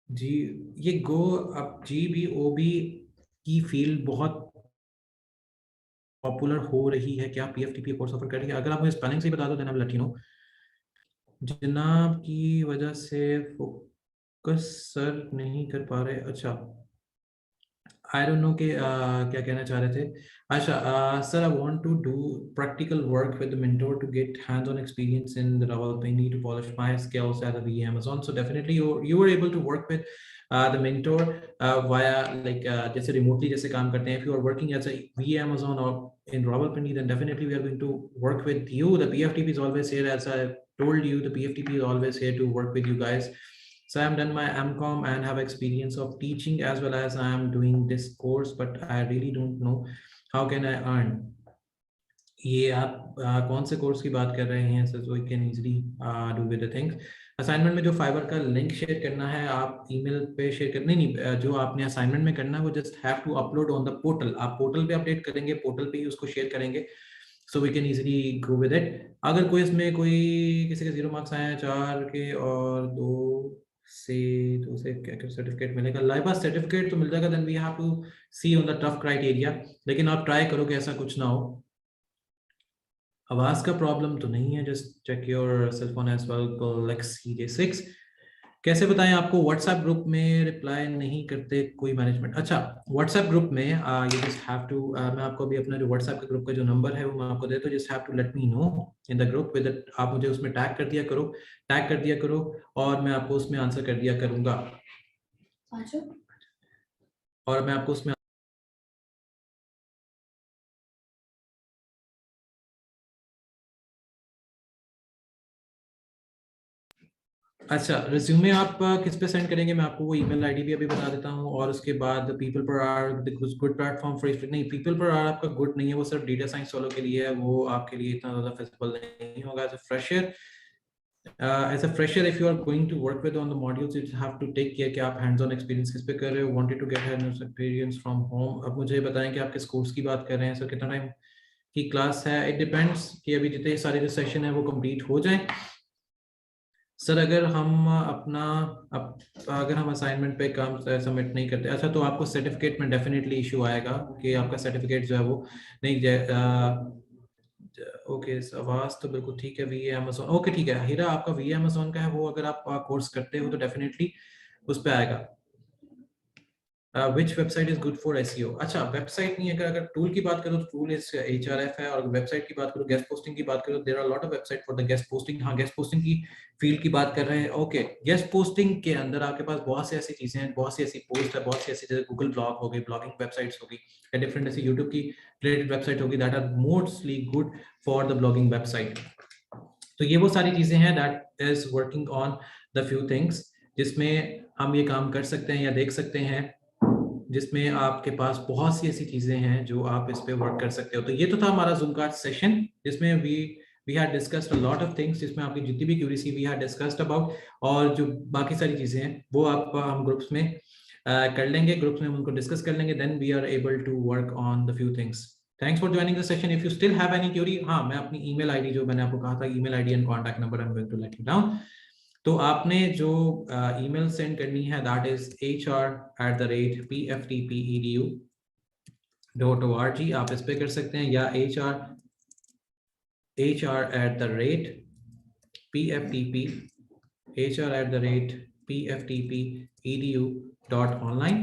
जी, ये गो अब जी बी ओ बी की फील्ड बहुत पॉपुलर हो रही है। क्या पीएफटीपी कोर्स ऑफर कर रही है? अगर आप मुझे स्पेलिंग से बता दो then I will let you know. जनाब की वजह से फोकस सर नहीं कर पा रहे। अच्छा, आई डोंट नो कि क्या कहना चाह रहे थे। अच्छा sir, I want to do practical work with the mentor to get hands on experience in the Rawalpindi to polish my skills at the VA Amazon. So definitely you were able to work with the mentor via like जैसे remotely जैसे काम करते हैं। If you are working as a VA Amazon or in Rawalpindi, then definitely we are going to work with you. The PFTP is always here, as I told you. The PFTP is always here to work with you guys. So I am done my MCOM and have experience of teaching as well as I am doing this course, but I really don't know how can I earn. ये आप कौन से कोर्स की बात कर रहे हैं? So we can easily do with the things. Assignment में जो फाइबर का लिंक शेयर करना है आप ईमेल पे शेयर करने नहीं, जो आपने असाइनमेंट में करना है वो just have to upload on the portal. आप पोर्टल पे अपडेट करेंगे, पोर्टल पे ही उसको शेयर करेंगे, so we can easily go with it. अगर कोई इसमें कोई किसी के 0 मार्क्स आए हैं 4 के और 2 से तो उसे क्या सर्टिफिकेट मिलेगा? लाइव सर्टिफिकेट तो मिल जाएगा. Then we have to see on the tough criteria. लेकिन आप ट्राई करो कि ऐसा कुछ ना हो. आवाज का प्रॉब्लम तो नहीं है. Just check your cell phone as well. Galaxy J6. कैसे बताएं आपको? व्हाट्सएप ग्रुप में रिप्लाई नहीं करते कोई मैनेजमेंट. अच्छा, व्हाट्सएप ग्रुप में यू जस्ट हैव टू, मैं आपको अभी अपना जो व्हाट्सएप के ग्रुप का जो नंबर है वो मैं आपको देता हूँ. Just have to let me know in the group with, आप मुझे उसमें टैग कर दिया करो और मैं आपको उसमें आंसर कर दिया करूंगा. और मैं आपको उसमें अच्छा, रिज्यूमे आप किस पे सेंड करेंगे? मैं आपको वो ईमेल आईडी भी अभी बता देता हूँ. और उसके बाद पीपल पर आर गुड प्लेटफॉर्म फॉर, नहीं पीपल पर आर आपका गुड नहीं है, वो सिर्फ डेटा साइंस वालों के लिए है, वो आपके लिए इतना ज्यादा फिजिबल नहीं होगा. As a fresher if you are going to work with on the modules you have to take care कि आप हैंड्स ऑन एक्सपीरियंस किस पे कर रहे हो. Wanted to get hands on experience from home. अब मुझे बताएं कि आप किस कोर्स की बात कर रहे हैं, सर कितना टाइम की क्लास है? इट डिपेंड्स कि अभी जितने सारे जो सेशन है वो कंप्लीट हो जाए. सर अगर हम अगर हम असाइनमेंट पे काम सबमिट नहीं करते, अच्छा तो आपको सर्टिफिकेट में डेफिनेटली इशू आएगा कि आपका सर्टिफिकेट जो है वो नहीं. ओके, आवाज तो बिल्कुल ठीक है. वी अमेज़न, ओके ठीक है. हीरा, आपका वी अमेज़न का है वो, अगर आप कोर्स करते हो तो डेफिनेटली उस पे आएगा. which website is good for SEO? अच्छा, वेबसाइट नहीं है. अगर टूल की बात करो तो टूल इज HRF है. और वेबसाइट की बात करो, गेस्ट पोस्टिंग की बात करो, there are lot of website for the guest posting. हाँ, गेस्ट पोस्टिंग की फील्ड की बात कर रहे हैं. ओके, गेस्ट पोस्टिंग के अंदर आपके पास बहुत सी ऐसी चीजें हैं, बहुत सी ऐसी पोस्ट है, बहुत सी ऐसी जैसे गूगल ब्लॉग हो गई, ब्लॉगिंग वेबसाइट्स होगी, या डिफरेंट ऐसी यूट्यूब की रिलेटेड वेबसाइट होगी that are mostly good for the blogging website. तो ये वो सारी चीजें हैं that is working on the few things जिसमें हम ये काम कर सकते हैं या देख सकते हैं, जिसमें आपके पास बहुत सी ऐसी चीजें हैं जो आप इस पे वर्क कर सकते हो. तो ये तो था हमारा Zoom का सेशन जिसमें we had discussed a lot of things, जिसमें आपकी जितनी भी queries we had discussed about. और जो बाकी सारी चीजें हैं वो आप हम ग्रुप्स में कर लेंगे, ग्रुप्स में उनको डिस्कस कर लेंगे. Then we are able to work on the few things. Thanks for joining the session. If you still have any query, हाँ मैं अपनी ईमेल आईडी जो मैंने आपको कहा था, email ID and contact number I am going to let you down. तो आपने जो ईमेल सेंड करनी है दैट इज hr@pftpedu.org. आप इस पे कर सकते हैं, या hr@pftpedu.online.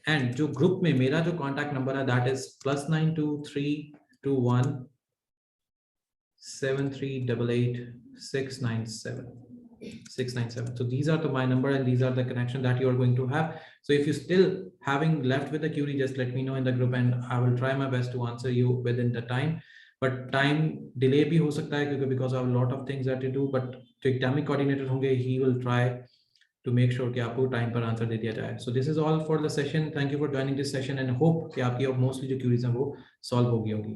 एंड जो ग्रुप में मेरा जो कॉन्टैक्ट नंबर है that is +923217388697. So these are my number and these are the connection that you are going to have. So if you still having left with a query, just let me know in the group and I will try my best to answer you within the time. But time delay bhi ho sakta hai because I have a lot of things that to do. But जो academic coordinator होंगे, he will try to make sure कि आपको time पर answer दे दिया जाए. So this is all for the session. Thank you for joining this session and hope कि आपकी mostly जो queries हैं वो solve हो गई होगी.